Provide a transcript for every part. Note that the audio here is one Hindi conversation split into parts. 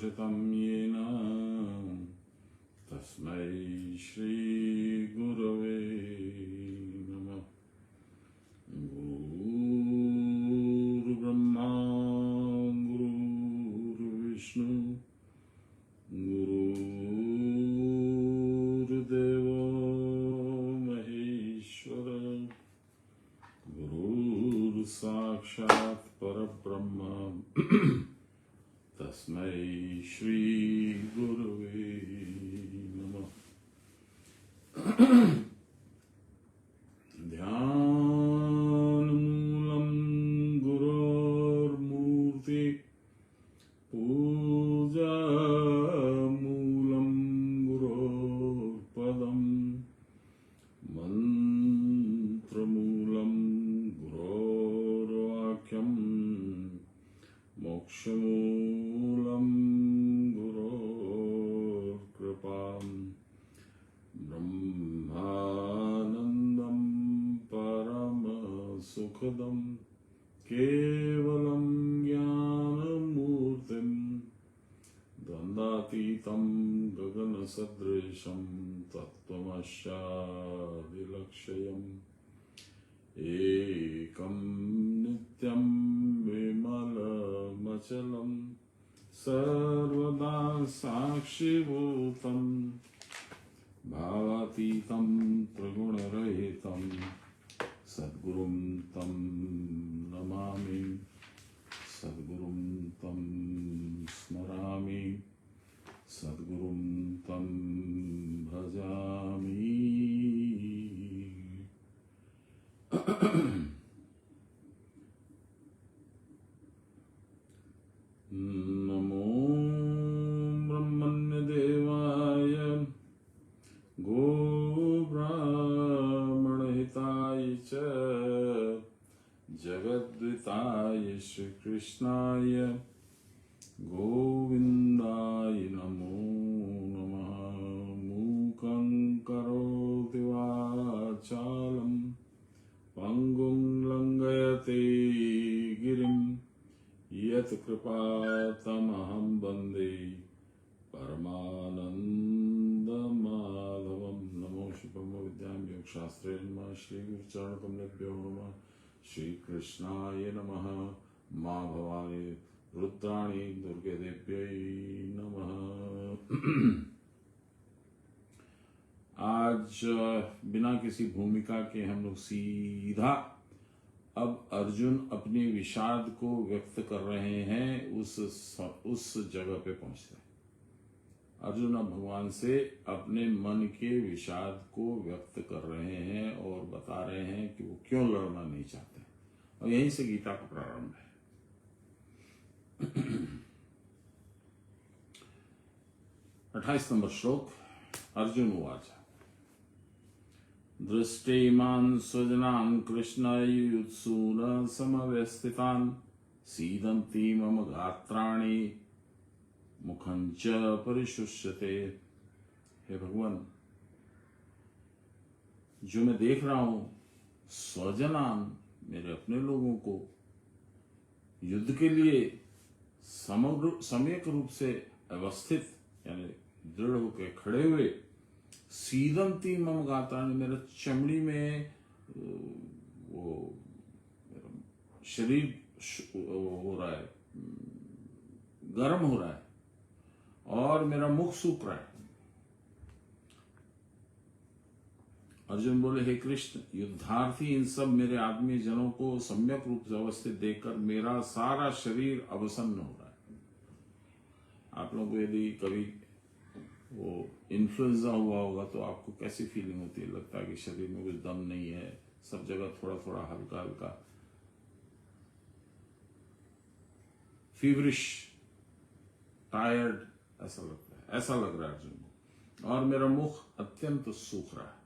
विनाशतं येन तस्मै श्रीगुरवे नमः। गुरुर्ब्रह्मा गुरुर्विष्णु गुरुर्देवो महेश्वर गुरुर्साक्षात् परब्रह्म तस्मै श्री गुरुवे नमः। ध्यानमूलं गुरोर्मूर्ति पूजामूलं गुरोर्पदं मन्त्रमूलं गुरोर्वाक्यं मोक्षमूलं गुरोर्कृपां ब्रह्मानन्दं परमसुखदं केवलं ज्ञानमूर्तिं द्वन्द्वातीतं गगनसदृशं तत्त्वमस्यादिलक्ष्यम् एकं नित्यं विमलमचलं सर्वदा साक्षिभूतं भावातीतं त्रिगुणरहितं सद्गुरुं तं नमामि सद्गुरुं तं स्मरामि सद्गुरुं तं भजामि। नमो ब्रह्मण्यदेवाय गोब्राह्मणहिताय च जगद्विताय श्रीकृष्णाय गोविन्दाय नमो नमः। मूकं करोति वाचालं पंगुं लंघयते गिरिं यत् कृपातमहं वन्दे परमानन्दमाधवं। नमो शुभमविद्यां योगशास्त्रे नमः। श्रीगुरुचरणकमलेभ्यो नमः। श्रीकृष्णाय नमः। माँ भवानी रुद्राणी दुर्गे देव्यै नमः। आज बिना किसी भूमिका के हम लोग सीधा अब अर्जुन अपने विषाद को व्यक्त कर रहे हैं उस जगह पे पहुंच रहे हैं। अर्जुन अब भगवान से अपने मन के विषाद को व्यक्त कर रहे हैं और बता रहे हैं कि वो क्यों लड़ना नहीं चाहते, और यहीं से गीता का प्रारंभ है। 28 नंबर श्लोक। अर्जुन उवाच दृष्टिमान् स्वजनान् कृष्णयुत्सून समव्यस्थितान् सीदन्ति मम गात्राणि मुखं च परिशुष्यते। हे भगवान, जो मैं देख रहा हूं स्वजनान्, मेरे अपने लोगों को युद्ध के लिए सम्यक रूप से अवस्थित यानी दृढ़ होकर खड़े हुए, सीदंती मम गात्राणि, मेरा चमड़ी में वो शरीर हो रहा है, गर्म हो रहा है और मेरा मुख सूख रहा है। अर्जुन बोले, हे कृष्ण, युद्धार्थी इन सब मेरे आदमी जनों को सम्यक रूप से अवस्थित देखकर मेरा सारा शरीर अवसन्न हो रहा है। आप लोगों को यदि कभी वो इन्फ्लुएंजा हुआ होगा तो आपको कैसी फीलिंग होती है? लगता है कि शरीर में कुछ दम नहीं है, सब जगह थोड़ा थोड़ा हल्का हल्का फीवरिश, टायर्ड ऐसा लगता है, ऐसा लग रहा है अर्जुन को। और मेरा मुख अत्यंत सूख रहा है।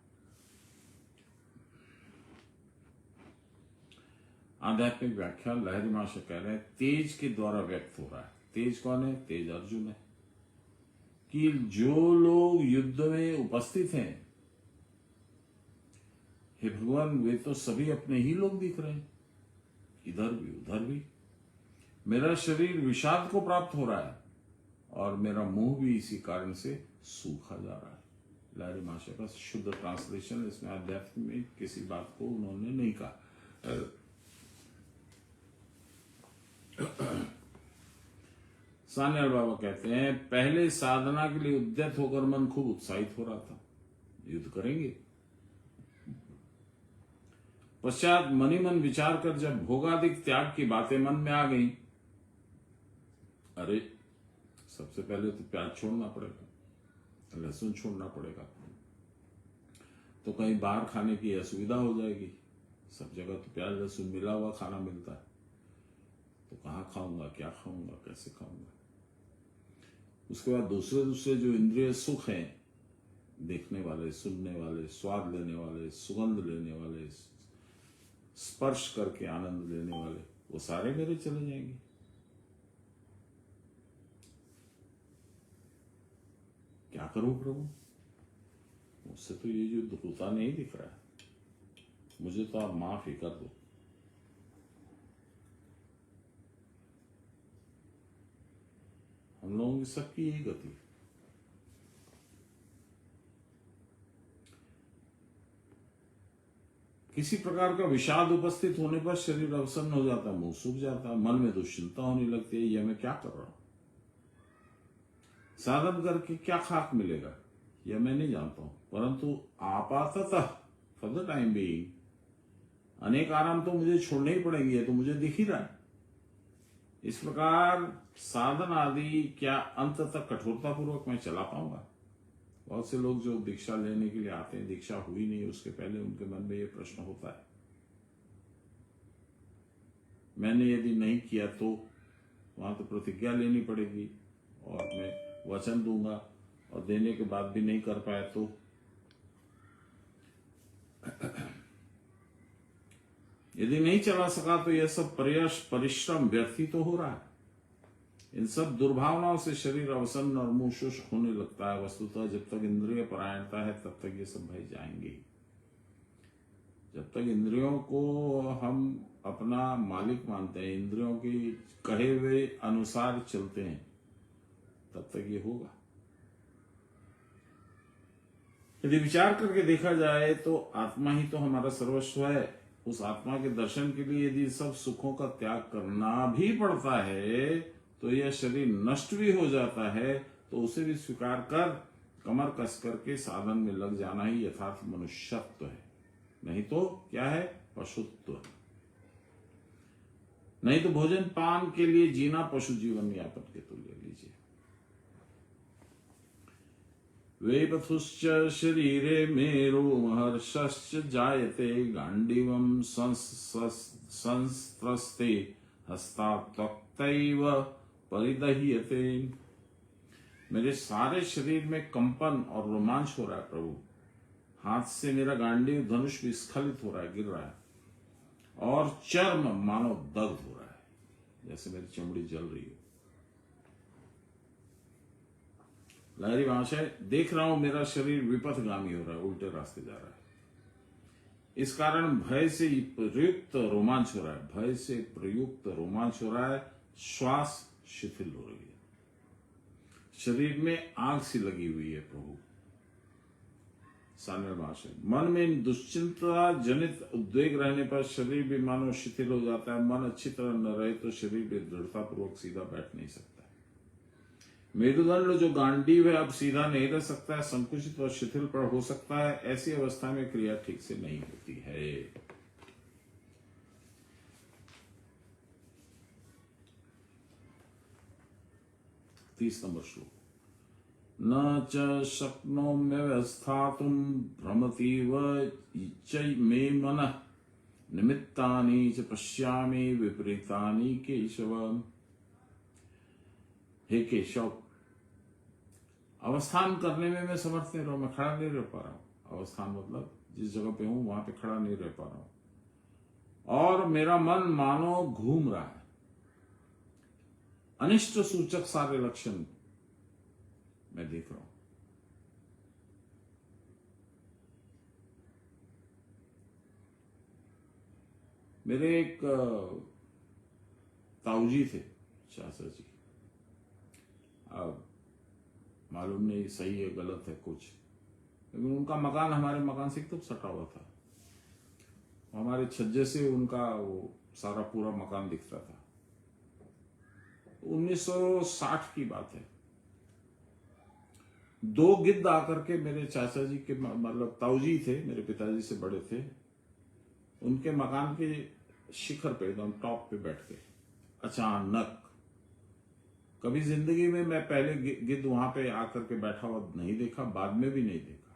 आध्यात्मिक व्याख्या लहरी महाशय कह रहे हैं तेज के द्वारा व्यक्त हो रहा है। तेज कौन है? तेज अर्जुन है। कि जो लोग युद्ध में उपस्थित हैं, हे भगवान, वे तो सभी अपने ही लोग दिख रहे हैं, इधर भी उधर भी। मेरा शरीर विषाद को प्राप्त हो रहा है और मेरा मुंह भी इसी कारण से सूखा जा रहा है। लहरी महाशय का शुद्ध ट्रांसलेशन, इसमें अध्यात्म में किसी बात को उन्होंने नहीं कहा। सान्याल बाबा कहते हैं, पहले साधना के लिए उद्यत होकर मन खूब उत्साहित हो रहा था, युद्ध करेंगे। पश्चात मनी मन विचार कर जब भोगादिक त्याग की बातें मन में आ गई, अरे सबसे पहले तो प्याज छोड़ना पड़ेगा, लहसुन छोड़ना पड़ेगा, तो कहीं बाहर खाने की असुविधा हो जाएगी। सब जगह तो प्याज लहसुन मिला हुआ खाना मिलता है, तो कहाँ खाऊंगा, क्या खाऊंगा, कैसे खाऊंगा। उसके बाद दूसरे जो इंद्रिय सुख हैं, देखने वाले, सुनने वाले, स्वाद लेने वाले, सुगंध लेने वाले, स्पर्श करके आनंद लेने वाले, वो सारे मेरे चले जाएंगे। क्या करूं प्रभु, मुझसे तो ये युद्ध होता नहीं दिख रहा है, मुझे तो आप माफ ही कर दो। हम लोगों की सबकी यही गति। किसी प्रकार का विषाद उपस्थित होने पर शरीर अवसन्न हो जाता, मुंह सूख जाता, मन में दुश्चिंता होने लगती है, यह मैं क्या कर रहा हूं, साधन करके क्या खाक मिलेगा, यह मैं नहीं जानता हूं, परंतु आपाततः फॉर द टाइम बीइंग अनेक आराम तो मुझे छोड़ने ही पड़ेंगे, तो मुझे दिख ही रहा है। इस प्रकार साधन आदि क्या अंत तक कठोरता पूर्वक मैं चला पाऊंगा। बहुत से लोग जो दीक्षा लेने के लिए आते हैं, दीक्षा हुई नहीं उसके पहले उनके मन में ये प्रश्न होता है, मैंने यदि नहीं किया तो वहां तो प्रतिज्ञा लेनी पड़ेगी, और मैं वचन दूंगा, और देने के बाद भी नहीं कर पाया तो यदि नहीं चला सका तो यह सब प्रयास परिश्रम व्यर्थी तो हो रहा है। इन सब दुर्भावनाओं से शरीर अवसन्न और मुंह शुष्क होने लगता है। वस्तुतः जब तक इंद्रिय परायणता है तब तक ये सब भय जाएंगे। जब तक इंद्रियों को हम अपना मालिक मानते हैं, इंद्रियों की कहे हुए अनुसार चलते हैं, तब तक ये होगा। यदि विचार करके देखा जाए तो आत्मा ही तो हमारा सर्वस्व है। उस आत्मा के दर्शन के लिए यदि सब सुखों का त्याग करना भी पड़ता है, तो यह शरीर नष्ट भी हो जाता है, तो उसे भी स्वीकार कर कमर कस करके साधन में लग जाना ही यथार्थ मनुष्यत्व है। नहीं तो क्या है? पशुत्व। नहीं तो भोजन पान के लिए जीना पशु जीवन यापन के तुल्य लीजिए। वे पथुश्च शरीरे मेरो महर्षश्च जायते गांडीवम संस्त्रस्ते हस्तात्वक्तैव परिदह्यते। मेरे सारे शरीर में कंपन और रोमांच हो रहा है प्रभु। हाथ से मेरा गांडीव धनुष भी स्खलित हो रहा है, गिर रहा है, और चर्म मानो दग्ध हो रहा है, जैसे मेरी चमड़ी जल रही हो। लहरी महाशय, देख रहा हूं मेरा शरीर विपथगामी हो रहा है, उल्टे रास्ते जा रहा है। इस कारण भय से प्रयुक्त रोमांच हो रहा है, भय से प्रयुक्त रोमांच हो रहा है। श्वास शिथिल हो रही है, शरीर में आग सी लगी हुई है प्रभु। सान्याल महाशय, मन में दुश्चिंता जनित उद्वेग रहने पर शरीर भी मानो शिथिल हो जाता है। मन अच्छी तरह न रहे तो शरीर भी दृढ़ता पूर्वक सीधा बैठ नहीं सकता है। मेरुदंड जो गांडीव है अब सीधा नहीं रह सकता है, संकुचित और शिथिल पर हो सकता है। ऐसी अवस्था में क्रिया ठीक से नहीं होती है। 30 नंबर श्लोक। न च शक्नोम्यवस्थातुं भ्रमतीव च मे मनः निमित्तानि च पश्यामि विपरीतानि केशव। हे केशव, अवस्थान करने में मैं समर्थ नहीं रहा, मैं खड़ा नहीं रह पा रहा हूं। अवस्थान मतलब जिस जगह पे हूं वहां पे खड़ा नहीं रह पा रहा हूं, और मेरा मन मानो घूम रहा है। अनिष्ट सूचक सारे लक्षण मैं देख रहा हूं। मेरे एक ताऊजी थे, शास्त्र जी, अब मालूम नहीं सही है गलत है कुछ, लेकिन उनका मकान हमारे मकान से एकदम सटा हुआ था। हमारे छज्जे से उनका वो सारा पूरा मकान दिखता था। 1960 की बात है। 2 गिद्ध आकर के मेरे चाचा जी के मतलब ताऊजी थे, मेरे पिताजी से बड़े थे, उनके मकान के शिखर पे एकदम टॉप पे बैठ गए अचानक। कभी जिंदगी में मैं पहले गिद्ध वहां पे आकर के बैठा हुआ नहीं देखा, बाद में भी नहीं देखा।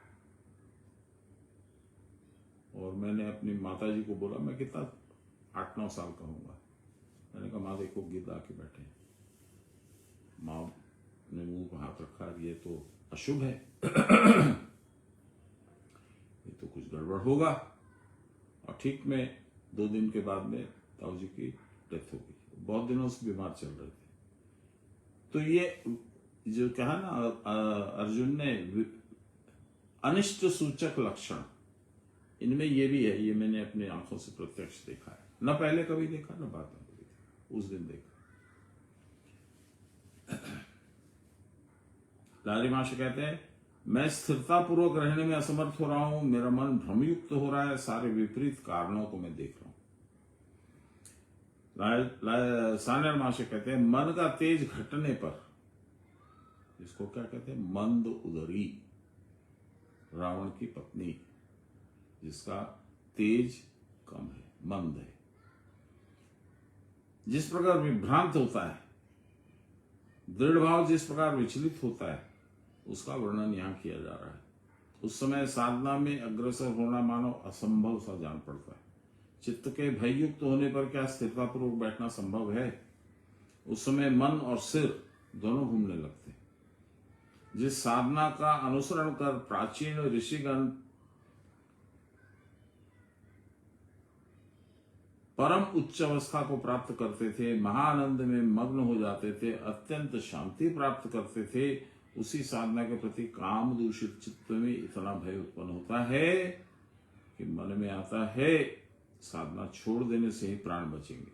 और मैंने अपनी माता जी को बोला, मैं कितना 8-9 साल का होऊंगा, मैंने कहा माँ देखो गिद्ध आके बैठे हैं। माँ ने मुंह पर हाथ रखा, ये तो अशुभ है ये तो कुछ गड़बड़ होगा। और ठीक में 2 दिन के बाद में ताऊ जी की डेथ हो गई। बहुत दिनों से बीमार चल रहे थे। तो ये जो कहा ना अर्जुन ने अनिष्ट सूचक लक्षण, इनमें ये भी है। ये मैंने अपने आंखों से प्रत्यक्ष देखा है, न पहले कभी देखा न बाद में कभी देखा, उस दिन देखा। लारी माशा कहते हैं, मैं स्थिरता पूर्वक रहने में असमर्थ हो रहा हूं, मेरा मन भ्रमयुक्त हो रहा है, सारे विपरीत कारणों को मैं देख रहा हूं। सानर माशा कहते हैं, मन का तेज घटने पर, इसको क्या कहते हैं, मंद उदरी, रावण की पत्नी जिसका तेज कम है, मंद है, जिस प्रकार विभ्रांत होता है, दृढ़ भाव जिस प्रकार विचलित होता है, उसका वर्णन यहां किया जा रहा है। उस समय साधना में अग्रसर होना मानो असंभव सा जान पड़ता है। चित्त के भययुक्त होने पर क्या स्थिरतापूर्वक बैठना संभव है? उस समय मन और सिर दोनों घूमने लगते हैं। जिस साधना का अनुसरण कर प्राचीन ऋषिगण परम उच्च अवस्था को प्राप्त करते थे, महाआनंद में मग्न हो जाते थे, अत्यंत शांति प्राप्त करते थे, उसी साधना के प्रति काम दूषित चित्त में इतना भय उत्पन्न होता है कि मन में आता है साधना छोड़ देने से ही प्राण बचेंगे।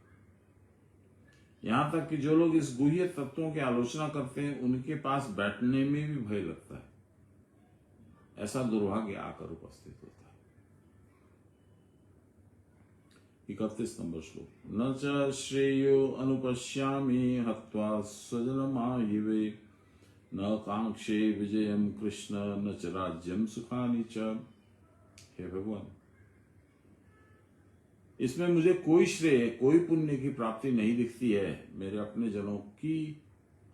यहां तक कि जो लोग इस गुह्य तत्वों की आलोचना करते हैं, उनके पास बैठने में भी भय लगता है। ऐसा दुर्भाग्य आकर उपस्थित होता है। 31 नंबर श्लोक, न च श्रेयो अनुपश्यामि हत्वा स्वजनमायिवे, न कांक्षे विजयम कृष्ण, न च राज्यम सुखानि च। हे भगवान, इसमें मुझे कोई श्रेय, कोई पुण्य की प्राप्ति नहीं दिखती है मेरे अपने जनों की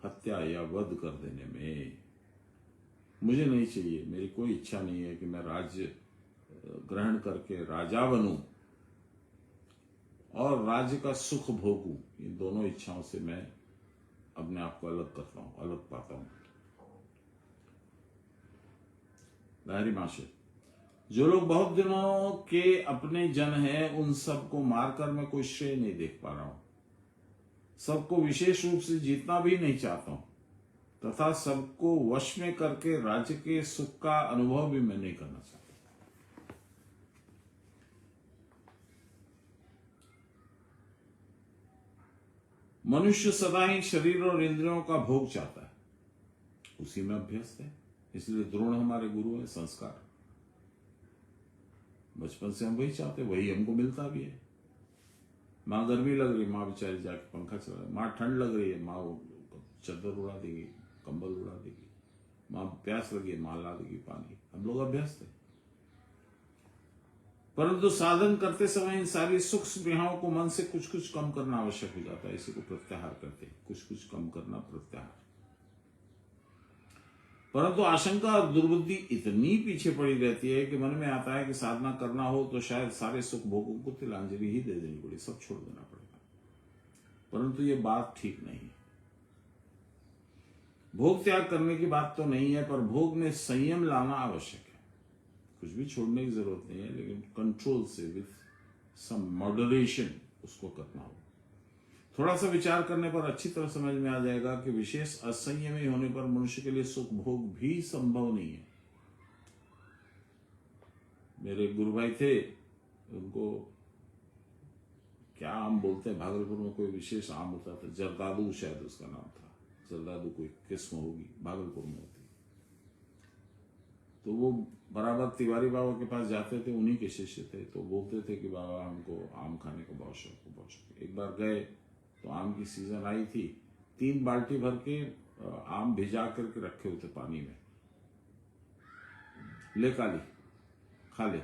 हत्या या वध कर देने में। मुझे नहीं चाहिए, मेरी कोई इच्छा नहीं है कि मैं राज्य ग्रहण करके राजा बनूं और राज्य का सुख भोगूं। इन दोनों इच्छाओं से मैं अपने आप को अलग करता हूं, अलग पाता हूं। लहरी माशे, जो लोग बहुत दिनों के अपने जन हैं, उन सबको मारकर मैं कोई श्रेय नहीं देख पा रहा हूं। सबको विशेष रूप से जीतना भी नहीं चाहता हूं, तथा सबको वश में करके राज्य के सुख का अनुभव भी मैं नहीं करना चाहता। मनुष्य सदा ही शरीर और इंद्रियों का भोग चाहता है, उसी में अभ्यस्त है। इसलिए द्रोण हमारे गुरु है। संस्कार बचपन से हम वही चाहते, वही हमको मिलता भी है। माँ गर्मी लग रही, माँ बेचारी जाके पंखा चला रही। माँ ठंड लग रही है, माँ चादर उड़ा देगी, कंबल उड़ा देगी। माँ प्यास लगी, माँ ला देगी पानी। हम लोग अभ्यस्त है। परंतु साधन करते समय इन सारी सुख स्पृहाओं को मन से कुछ कुछ कम करना आवश्यक हो जाता है। इसी को प्रत्याहार कहते हैं, कुछ कुछ कम करना, प्रत्याहार। परंतु आशंका और दुर्बुद्धि इतनी पीछे पड़ी रहती है कि मन में आता है कि साधना करना हो तो शायद सारे सुख भोगों को तिलांजलि ही दे देनी पड़े, सब छोड़ देना पड़ेगा। परंतु ये बात ठीक नहीं है। भोग त्याग करने की बात तो नहीं है, पर भोग में संयम लाना आवश्यक है। कुछ भी छोड़ने की जरूरत नहीं है, लेकिन कंट्रोल से, विथ सम मॉडरेशन उसको करना होगा। थोड़ा सा विचार करने पर अच्छी तरह समझ में आ जाएगा कि विशेष असंयमी होने पर मनुष्य के लिए सुख भोग भी संभव नहीं है। मेरे गुरु भाई थे, उनको क्या आम बोलते हैं, भागलपुर में कोई विशेष आम होता था, जरदालू शायद उसका नाम था, जर्दादू कोई किस्म होगी, भागलपुर में होती। तो वो बराबर तिवारी बाबा के पास जाते थे, उन्हीं के शिष्य थे। तो बोलते थे कि बाबा हमको आम खाने का बहुत शौक है, बहुत शौक है। एक बार गए तो आम की सीजन आई थी, 3 बाल्टी भर के आम भिजा करके रखे हुए थे पानी में, ले काली खा ले।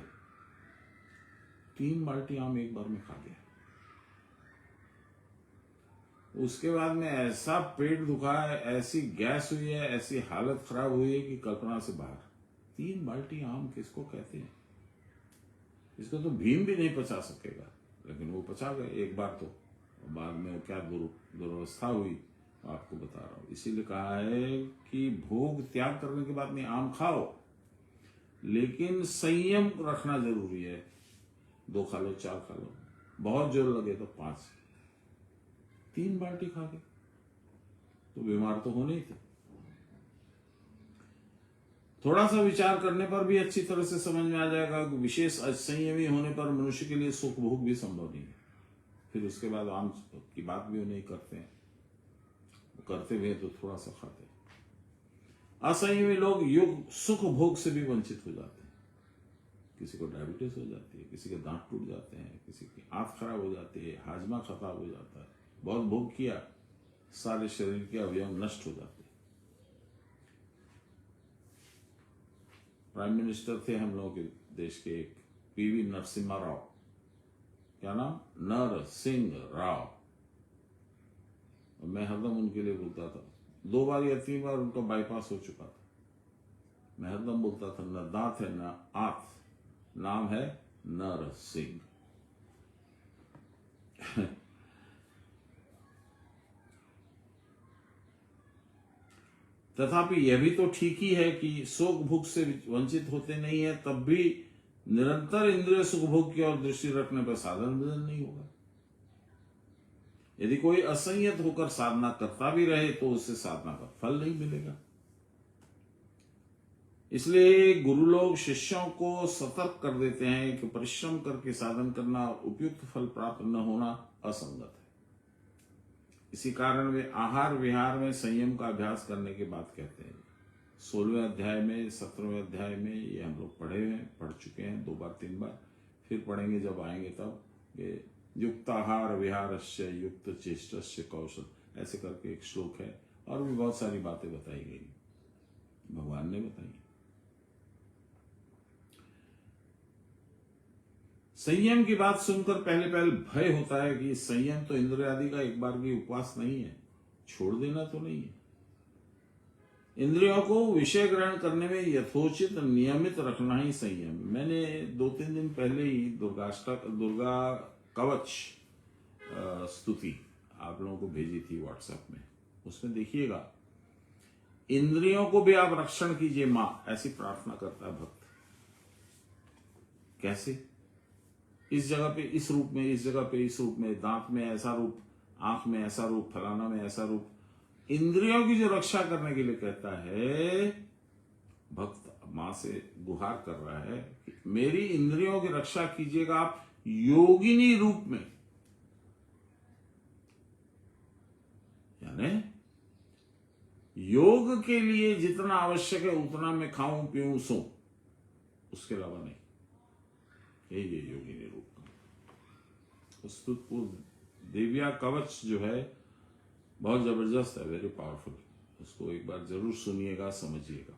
3 बाल्टी आम एक बार में खा गया। उसके बाद में ऐसा पेट दुखा है, ऐसी गैस हुई है, ऐसी हालत खराब हुई है कि कल्पना से बाहर। 3 बाल्टी आम किसको कहते हैं? इसको तो भीम भी नहीं पचा सकेगा, लेकिन वो पचा गए एक बार। तो बाद में क्या दुर्वस्था हुई आपको बता रहा हूं। इसीलिए कहा है कि भोग त्याग करने के बाद में आम खाओ, लेकिन संयम रखना जरूरी है। 2 खा लो, 4 खा लो, बहुत जोर लगे तो 5। 3 बाल्टी खा गए तो बीमार तो होने ही थे। थोड़ा सा विचार करने पर भी अच्छी तरह से समझ में आ जाएगा कि विशेष असंयमी होने पर मनुष्य के लिए सुख भोग भी संभव नहीं है। फिर उसके बाद आम की बात भी वो नहीं करते हैं, वो करते भी हैं तो थोड़ा सा खाते हैं। असंयमी लोग युग सुख भोग से भी वंचित हो जाते हैं। किसी को डायबिटीज हो जाती है, किसी के दांत टूट जाते हैं, किसी की आंख खराब हो जाती है, हाजमा खराब हो जाता है। बहुत भोग किया, सारे शरीर के अवयव नष्ट हो जाते हैं। प्राइम मिनिस्टर थे हम लोगों के देश के, एक पीवी नरसिम्हा राव, क्या नाम, नरसिंह राव। मैं हरदम उनके लिए बोलता था। 2 बार या 3 बार उनका बाईपास हो चुका था। मैं हरदम बोलता था, न दांत है न आंख, नाम है नरसिंह। तथापि यह भी तो ठीक ही है कि सुख भोग से वंचित होते नहीं है, तब भी निरंतर इंद्रिय सुख भोग की ओर दृष्टि रखने पर साधन भजन नहीं होगा। यदि कोई असंयत होकर साधना करता भी रहे तो उससे साधना का फल नहीं मिलेगा। इसलिए गुरु लोग शिष्यों को सतर्क कर देते हैं कि परिश्रम करके साधन करना और उपयुक्त फल प्राप्त न होना असंगत है। इसी कारण वे आहार विहार में संयम का अभ्यास करने की बात कहते हैं। 16वें अध्याय में, 17वें अध्याय में ये हम लोग पढ़ चुके हैं 2 बार 3 बार, फिर पढ़ेंगे जब आएंगे तब। ये युक्त आहार विहारस्य युक्त चेष्टस्य कौशल, ऐसे करके एक श्लोक है, और भी बहुत सारी बातें बताई गई, भगवान ने बताई। संयम की बात सुनकर पहले भय होता है कि संयम तो इंद्रिय आदि का एक बार की उपवास नहीं है, छोड़ देना तो नहीं है। इंद्रियों को विषय ग्रहण करने में यथोचित नियमित रखना ही संयम। मैंने 2-3 दिन पहले ही दुर्गा कवच स्तुति आप लोगों को भेजी थी व्हाट्सएप में। उसमें देखिएगा, इंद्रियों को भी आप रक्षण कीजिए मां, ऐसी प्रार्थना करता है भक्त। कैसे? इस जगह पे इस रूप में, इस जगह पे इस रूप में, दांत में ऐसा रूप, आंख में ऐसा रूप, फलाना में ऐसा रूप। इंद्रियों की जो रक्षा करने के लिए कहता है भक्त, मां से गुहार कर रहा है कि मेरी इंद्रियों की रक्षा कीजिएगा आप योगिनी रूप में। यानी योग के लिए जितना आवश्यक है उतना मैं खाऊं पीऊं सो, उसके अलावा नहीं। ये योगिनी रूप का स्तुति दिव्या कवच जो है बहुत जबरदस्त है, वेरी पावरफुल। उसको एक बार जरूर सुनिएगा, समझिएगा।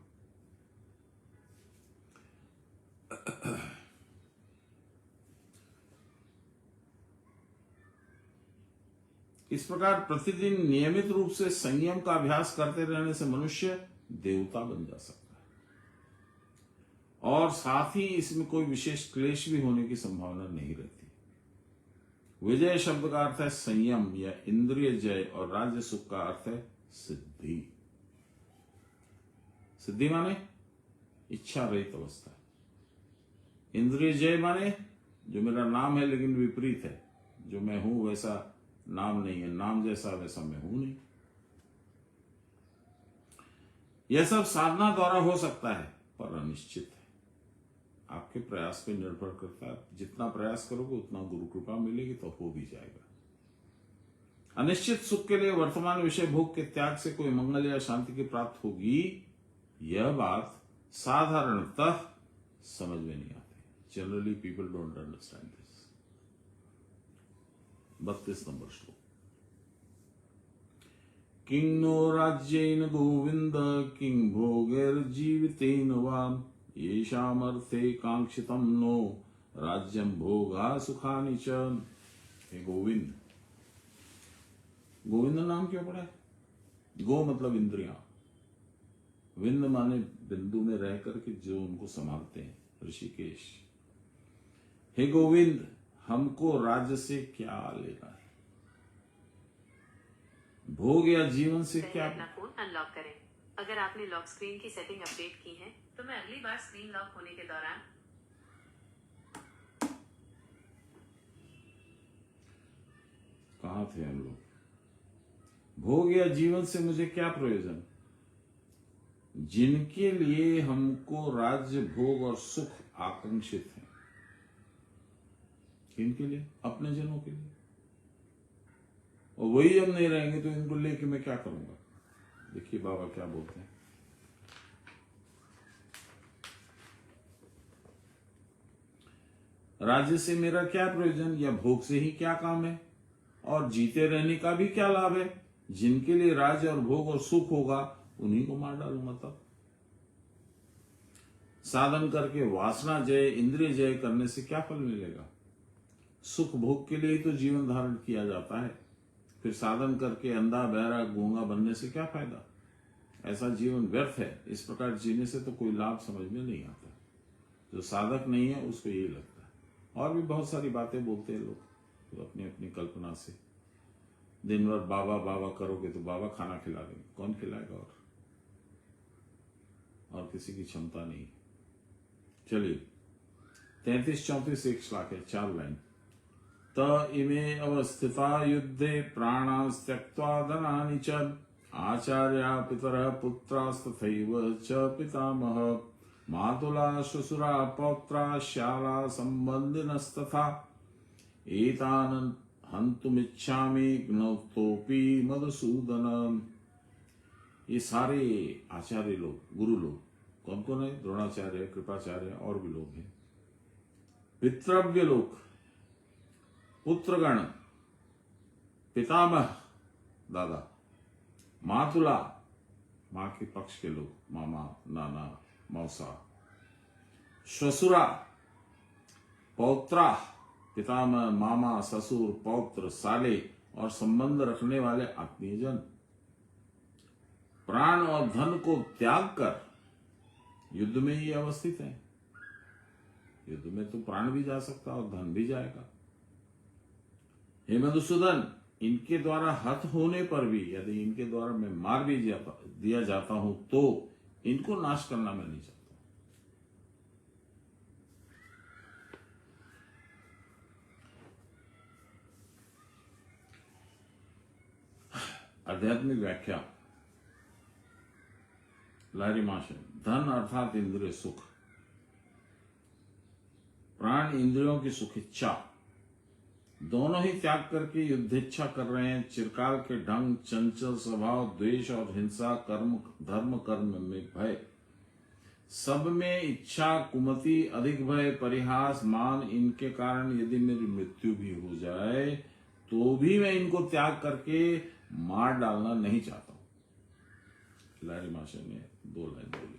इस प्रकार प्रतिदिन नियमित रूप से संयम का अभ्यास करते रहने से मनुष्य देवता बन जा सकता है, और साथ ही इसमें कोई विशेष क्लेश भी होने की संभावना नहीं रहती। विजय शब्द का अर्थ है संयम या इंद्रिय जय, और राज्य सुख का अर्थ है सिद्धि। सिद्धि माने इच्छा रहित अवस्था। इंद्रिय जय माने जो मेरा नाम है लेकिन विपरीत है, जो मैं हूं वैसा नाम नहीं है, नाम जैसा वैसा मैं हूं नहीं। यह सब साधना द्वारा हो सकता है, पर अनिश्चित है। आपके प्रयास पे निर्भर करता है। जितना प्रयास करोगे उतना गुरु कृपा मिलेगी तो हो भी जाएगा। अनिश्चित सुख के लिए वर्तमान विषय भोग के त्याग से कोई मंगल या शांति की प्राप्त होगी, यह बात साधारणतः समझ में नहीं आती। Generally people don't understand this. 32 number श्लोक। किं नो राज्येन गोविंद किं भोगैर्जीवितेन वा येषामर्थे कांक्षितं नो राज्यं भोगा सुखानि च। हे गोविंद, गोविंद नाम क्यों पड़ा है? गो मतलब इंद्रियां, विंद माने बिंदु में रह करके जो उनको संभालते हैं, ऋषिकेश। हे गोविंद, हमको राज्य से क्या लेना है, भोग या जीवन से क्या। अपना फोन अनलॉक करें। अगर आपने लॉक स्क्रीन की सेटिंग अपडेट की है तो मैं अगली बार स्क्रीन लॉक होने के दौरान कहां थे हम लोग? भोग या जीवन से मुझे क्या प्रयोजन, जिनके लिए हमको राज्य भोग और सुख आकांक्षित है। किनके लिए? अपने जनों के लिए। और वही अब नहीं रहेंगे तो इनको लेके मैं क्या करूंगा? देखिए बाबा क्या बोलते हैं। राज्य से मेरा क्या प्रयोजन या भोग से ही क्या काम है, और जीते रहने का भी क्या लाभ है? जिनके लिए राज्य और भोग और सुख होगा उन्हीं को मार डालूंगा। तब साधन करके वासना जय इंद्रिय जय करने से क्या फल मिलेगा? सुख भोग के लिए तो जीवन धारण किया जाता है, फिर साधन करके अंधा बहरा गूंगा बनने से क्या फायदा? ऐसा जीवन व्यर्थ है। इस प्रकार जीने से तो कोई लाभ समझ में नहीं आता। जो साधक नहीं है उसको यही लगता है। और भी बहुत सारी बातें बोलते हैं लोग तो अपनी अपनी कल्पना से। दिन भर बाबा बाबा करोगे तो बाबा खाना खिला देंगे, कौन खिलाएगा? और किसी की क्षमता नहीं। चलिए 33-34 एक श्लोक है, 4 लाइन। त इमे अवस्थिता युद्धे प्राणास्त्यक्त्वा धनानि च आचार्या पितरः पुत्रास्तथैव च पितामह मातुला श्वशुरा पौत्रा श्याला संबंधिनस्तथा एतान् हन्तुमिच्छामि ज्ञप्तोऽपि मधुसूदन। ये सारे आचार्य लोग, गुरु लोग कौन कौन है? द्रोणाचार्य, कृपाचार्य और भी लोग हैं। पितृव्य लोग, पुत्रगण, पितामह दादा, मातुला मां के पक्ष के लोग, मामा नाना मौसा, श्वशुरा, पौत्रा पितामह मामा ससुर पौत्र साले और संबंध रखने वाले आत्मीयजन, प्राण और धन को त्याग कर युद्ध में ही अवस्थित है। युद्ध में तो प्राण भी जा सकता और धन भी जाएगा। हे मधुसूदन, इनके द्वारा हत होने पर भी यदि इनके द्वारा मैं मार भी दिया जाता हूं तो इनको नाश करना मैं नहीं चाहता। आध्यात्मिक व्याख्या लारी माशे। धन अर्थात इंद्रिय सुख, प्राण इंद्रियों की सुख इच्छा दोनों ही त्याग करके युद्धेच्छा कर रहे हैं। चिरकाल के ढंग, चंचल स्वभाव, द्वेष और हिंसा, कर्म धर्म कर्म में भय, सब में इच्छा, कुमति, अधिक भय, परिहास, मान, इनके कारण यदि मेरी मृत्यु भी हो जाए तो भी मैं इनको त्याग करके मार डालना नहीं चाहता हूं। लारी माशे ने 2 लाइन बोली।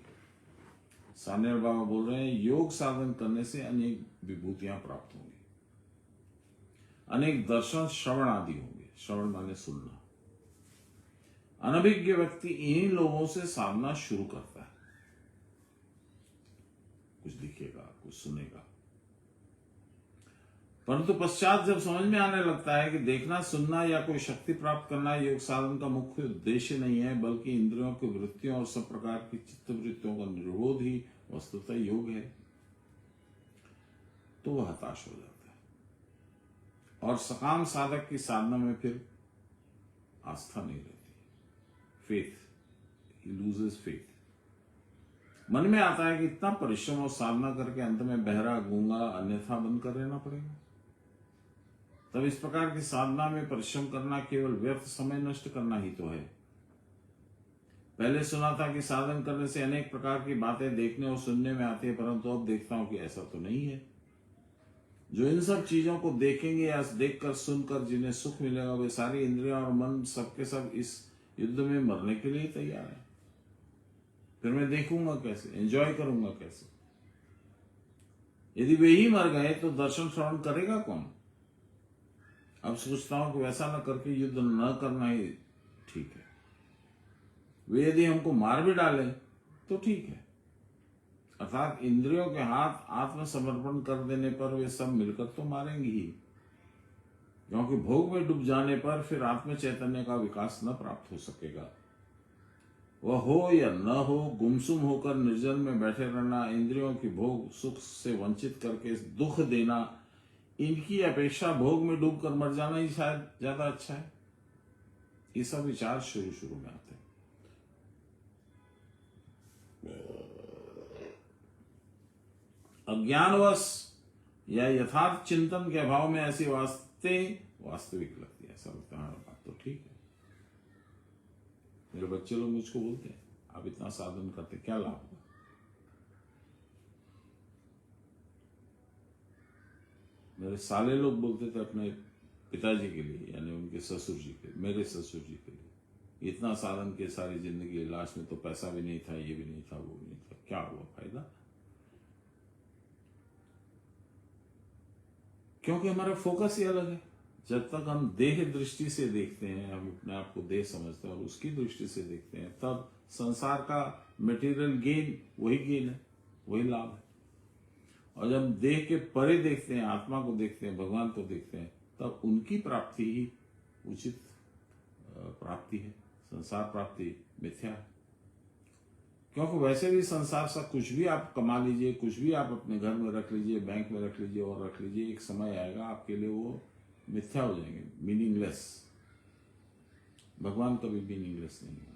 सान्याल बाबा बोल रहे हैं, योग साधन करने से अनेक विभूतियां प्राप्त होंगी, अनेक दर्शन श्रवण आदि होंगे। श्रवण माने सुनना। अनभिज्ञ व्यक्ति इन्हीं लोगों से साधना शुरू करता है। कुछ दिखेगा, कुछ सुनेगा, परंतु पश्चात जब समझ में आने लगता है कि देखना, सुनना या कोई शक्ति प्राप्त करना योग साधन का मुख्य उद्देश्य नहीं है, बल्कि इंद्रियों की वृत्तियों और सब प्रकार की चित्त वृत्तियों का निरोध ही वस्तुतः योग है, तो वह हताश हो जाता है और सकाम साधक की साधना में फिर आस्था नहीं रहती। फेथ, ही लूजेस फेथ। मन में आता है कि इतना परिश्रम और साधना करके अंत में बहरा गूंगा अन्यथा बंद कर रहना पड़ेगा। तब इस प्रकार की साधना में परिश्रम करना केवल व्यर्थ समय नष्ट करना ही तो है। पहले सुना था कि साधन करने से अनेक प्रकार की बातें देखने और सुनने में आती है, परंतु अब देखता हूं कि ऐसा तो नहीं है। जो इन सब चीजों को देखेंगे या देखकर सुनकर जिन्हें सुख मिलेगा, वे सारी इंद्रियां और मन सबके सब इस युद्ध में मरने के लिए तैयार है। फिर मैं देखूंगा कैसे, एंजॉय करूंगा कैसे? यदि वे ही मर गए तो दर्शन श्रवण करेगा कौन? अब सोचता हूं कि वैसा न करके युद्ध न करना ही ठीक है। वे यदि हमको मार भी डाले तो ठीक है, अर्थात इंद्रियों के हाथ आत्मसमर्पण कर देने पर वे सब मिलकर तो मारेंगे ही, क्योंकि भोग में डूब जाने पर फिर आत्म चैतन्य का विकास न प्राप्त हो सकेगा। वह हो या न हो, गुमसुम होकर निर्जन में बैठे रहना, इंद्रियों की भोग सुख से वंचित करके दुख देना, इनकी अपेक्षा भोग में डूबकर मर जाना ही शायद ज्यादा अच्छा है। ये सब विचार शुरू में आते हैं। अज्ञानवश या यथार्थ चिंतन के अभाव में ऐसी वास्तविक लगती है। ऐसा लगता है बात तो ठीक है। मेरे बच्चे लोग मुझको बोलते हैं, आप इतना साधन करते क्या लाभ होगा? मेरे साले लोग बोलते थे अपने पिताजी के लिए, यानी उनके ससुर जी के, मेरे ससुर जी के लिए, इतना साधन के सारी जिंदगी, लास्ट में तो पैसा भी नहीं था, ये भी नहीं था, वो भी नहीं था, क्या हुआ फायदा? क्योंकि हमारा फोकस ही अलग है। जब तक हम देह दृष्टि से देखते हैं, हम अपने आप को देह समझते हैं और उसकी दृष्टि से देखते हैं, तब संसार का मटेरियल गेन वही गेन है, वही लाभ है। और जब देह के परे देखते हैं, आत्मा को देखते हैं, भगवान को देखते हैं, तब उनकी प्राप्ति ही उचित प्राप्ति है। संसार प्राप्ति मिथ्या है। क्योंकि वैसे भी संसार सा कुछ भी आप कमा लीजिए, कुछ भी आप अपने घर में रख लीजिए, बैंक में रख लीजिए और रख लीजिए, एक समय आएगा आपके लिए वो मिथ्या हो जाएंगे, मीनिंगलेस। भगवान कभी मीनिंगलेस नहीं है।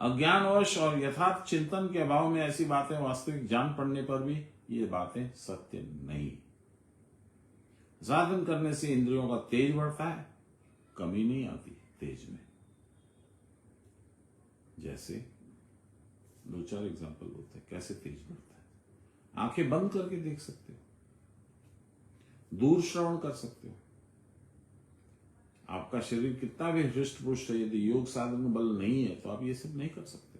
अज्ञानवश और यथार्थ चिंतन के अभाव में ऐसी बातें वास्तविक जान पड़ने पर भी ये बातें सत्य नहीं। साधन करने से इंद्रियों का तेज बढ़ता है, कमी नहीं आती तेज में। जैसे दो चार एग्जांपल होते हैं कैसे तेज बढ़ता है। आंखें बंद करके देख सकते हो, दूर श्रवण कर सकते हो। आपका शरीर कितना भी हृष्ट पुष्ट है, यदि योग साधन बल नहीं है तो आप ये सब नहीं कर सकते।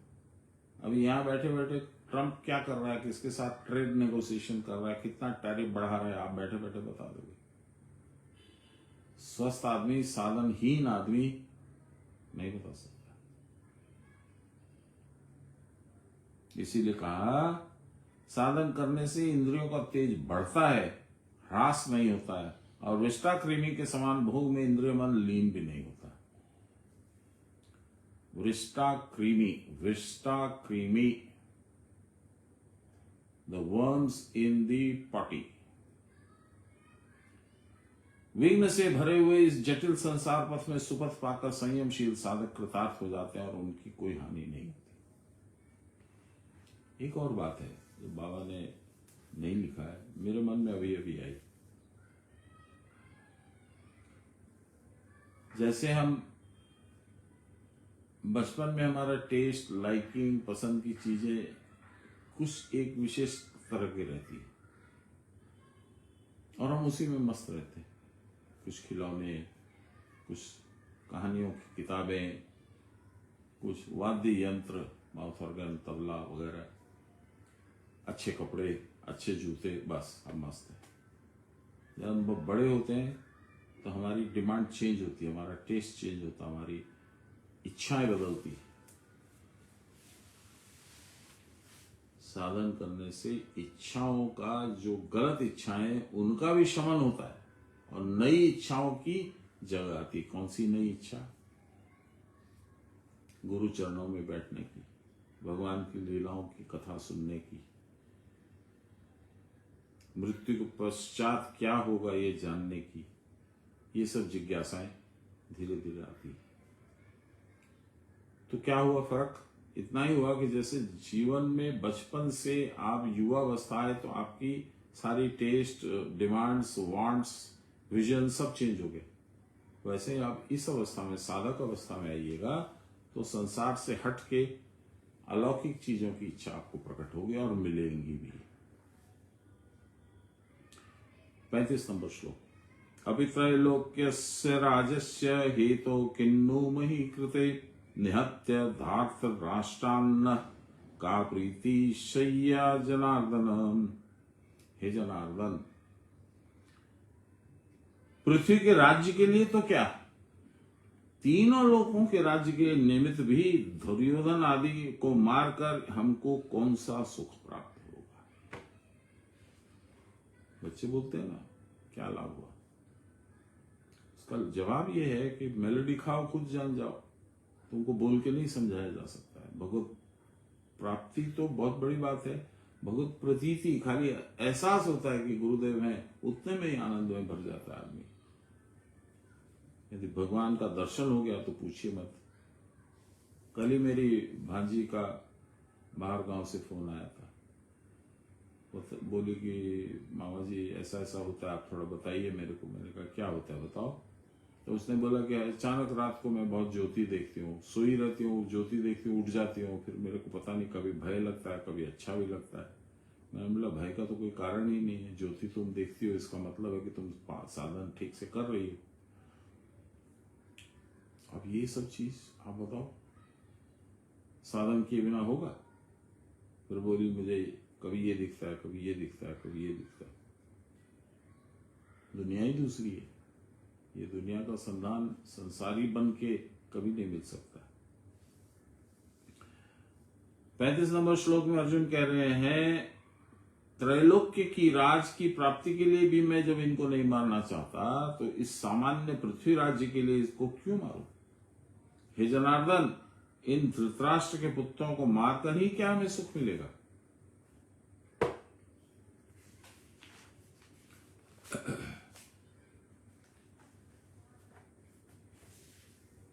अभी यहां बैठे बैठे ट्रंप क्या कर रहा है, किसके साथ ट्रेड नेगोशिएशन कर रहा है, कितना टैरिफ बढ़ा रहा है, आप बैठे बैठे बता दोगे। स्वस्थ आदमी, साधनहीन आदमी नहीं बता सकता। इसीलिए कहा साधन करने से इंद्रियों का तेज बढ़ता है, ह्रास नहीं होता है, और विष्टा कृमि के समान भोग में इंद्रिय मन लीन भी नहीं होता। विष्टा कृमि, the worms in the potty. विघ्न से भरे हुए इस जटिल संसार पथ में सुपथ पाकर संयमशील साधक कृतार्थ हो जाते हैं और उनकी कोई हानि नहीं होती। एक और बात है जो बाबा ने नहीं लिखा है, मेरे मन में अभी अभी आई। जैसे हम बचपन में हमारा टेस्ट, लाइकिंग, पसंद की चीजें कुछ एक विशेष तरह की रहती है और हम उसी में मस्त रहते हैं। कुछ खिलौने, कुछ कहानियों की किताबें, कुछ वाद्य यंत्र, माउथ ऑर्गन, तबला वगैरह, अच्छे कपड़े, अच्छे जूते, बस हम मस्त हैं। जब हम बड़े होते हैं तो हमारी डिमांड चेंज होती है, हमारा टेस्ट चेंज होता है, हमारी इच्छाएं बदलती है। साधन करने से इच्छाओं का, जो गलत इच्छाएं, उनका भी शमन होता है और नई इच्छाओं की जगह आती। कौन सी नई इच्छा? गुरु चरणों में बैठने की, भगवान की लीलाओं की कथा सुनने की, मृत्यु के पश्चात क्या होगा ये जानने की। ये सब जिज्ञासाएं धीरे धीरे आती। तो क्या हुआ फर्क? इतना ही हुआ कि जैसे जीवन में बचपन से आप युवा अवस्था है तो आपकी सारी टेस्ट, डिमांड्स, वांट्स, विजन सब चेंज हो गए। वैसे ही आप इस अवस्था में, साधक अवस्था में आइएगा तो संसार से हट के अलौकिक चीजों की इच्छा आपको प्रकट होगी और मिलेंगी भी। 35 नंबर श्लोक। अपित्रैलोक्यस्य राजस्य हेतो किन्नु मही कृते निहत्य धार्थ राष्ट्रान्न का प्रीति शय्या जनार्दन। हे जनार्दन, पृथ्वी के राज्य के लिए तो क्या, तीनों लोगों के राज्य के निमित्त भी दुर्योधन आदि को मारकर हमको कौन सा सुख प्राप्त होगा। बच्चे बोलते हैं ना, क्या लाभ हुआ। उसका जवाब यह है कि मेलोडी खाओ, खुद जान जाओ। तुमको बोल के नहीं समझाया जा सकता है। भगवत प्राप्ति तो बहुत बड़ी बात है, भगवत प्रतीति, खाली एहसास होता है कि गुरुदेव हैं, उतने में ही आनंद में भर जाता है आदमी। यदि भगवान का दर्शन हो गया तो पूछिए मत। कल ही मेरी भांजी का बाहर गांव से फोन आया था। वो बोली कि मामा जी ऐसा ऐसा होता है, आप थोड़ा बताइए मेरे को। मैंने कहा क्या होता है बताओ। तो उसने बोला कि अचानक रात को मैं बहुत ज्योति देखती हूँ, सोई रहती हूँ, ज्योति देखती हूँ, उठ जाती हूँ, फिर मेरे को पता नहीं कभी भय लगता है, कभी अच्छा भी लगता है। मैंने बोला भय का तो कोई कारण ही नहीं है, ज्योति तुम देखती हो इसका मतलब है कि तुम साधन ठीक से कर रही हो। अब ये सब चीज आप बताओ, साधन किए बिना होगा। फिर बोली मुझे कभी ये दिखता है, कभी ये दिखता है, कभी ये दिखता है। दुनिया ही दूसरी है। ये दुनिया का संधान संसारी बन के कभी नहीं मिल सकता। 35 नंबर श्लोक में अर्जुन कह रहे हैं, त्रैलोक्य की राज की प्राप्ति के लिए भी मैं जब इनको नहीं मारना चाहता तो इस सामान्य पृथ्वी राज्य के लिए इसको क्यों मारूं। हे जनार्दन, इन धृतराष्ट्र के पुत्रों को मारकर ही क्या हमें सुख मिलेगा।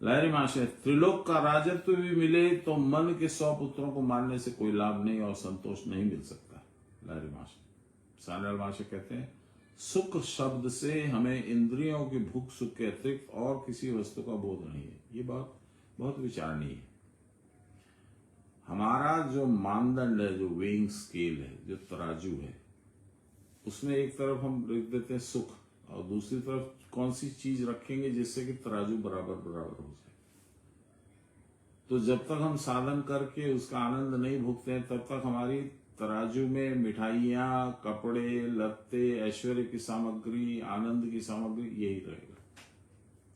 लहरी माशे, त्रिलोक का राजत्व भी मिले तो मन के 100 पुत्रों को मारने से कोई लाभ नहीं और संतोष नहीं मिल सकता। लहरी माशे सान्याल माशे कहते हैं, सुख शब्द से हमें इंद्रियों की भूख सुख के अतिरिक्त और किसी वस्तु का बोध नहीं है। ये बात बहुत विचारणीय है। हमारा जो मानदंड है, जो वेइंग स्केल है, जो तराजू है, उसमें एक तरफ हम रख देते हैं सुख और दूसरी तरफ कौन सी चीज रखेंगे जिससे कि तराजू बराबर बराबर हो जाए। तो जब तक हम साधन करके उसका आनंद नहीं भोगते हैं तब तक हमारी तराजू में मिठाइयां, कपड़े, लत्ते, ऐश्वर्य की सामग्री, आनंद की सामग्री यही रहेगा।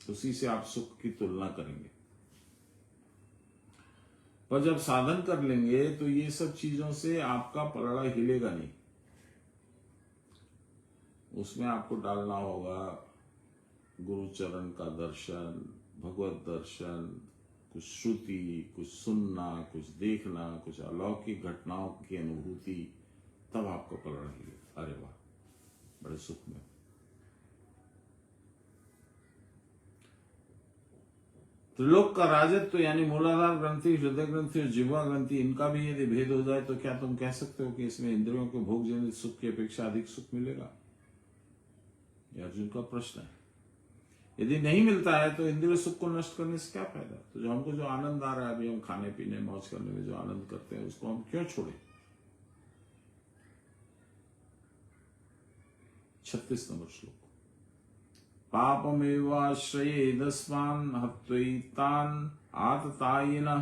उसी से आप सुख की तुलना करेंगे। पर जब साधन कर लेंगे तो ये सब चीजों से आपका पलड़ा हिलेगा नहीं। उसमें आपको डालना होगा गुरु चरण का दर्शन, भगवत दर्शन, कुछ श्रुति, कुछ सुनना, कुछ देखना, कुछ अलौकिक घटनाओं की अनुभूति, तब आपका पलड़ा हिलेगा। अरे वाह, बड़े सुख में। त्रिलोक का राजत्व यानी मूलाधार ग्रंथि, हृदय ग्रंथि और जिह्वा ग्रंथि, इनका भी यदि भेद हो जाए तो क्या तुम कह सकते हो कि इसमें इंद्रियों के भोग जनित सुख की अपेक्षा अधिक सुख मिलेगा। यह अर्जुन का प्रश्न है। यदि नहीं मिलता है तो इंद्रिय सुख को नष्ट करने से क्या फायदा। तो जो हमको जो आनंद आ रहा है, अभी हम खाने पीने मौज करने में जो आनंद करते हैं, उसको हम क्यों छोड़े। 36 नंबर श्लोक। पापमेवाश्रयेदस्मान् हत्वैतान् आततायिनः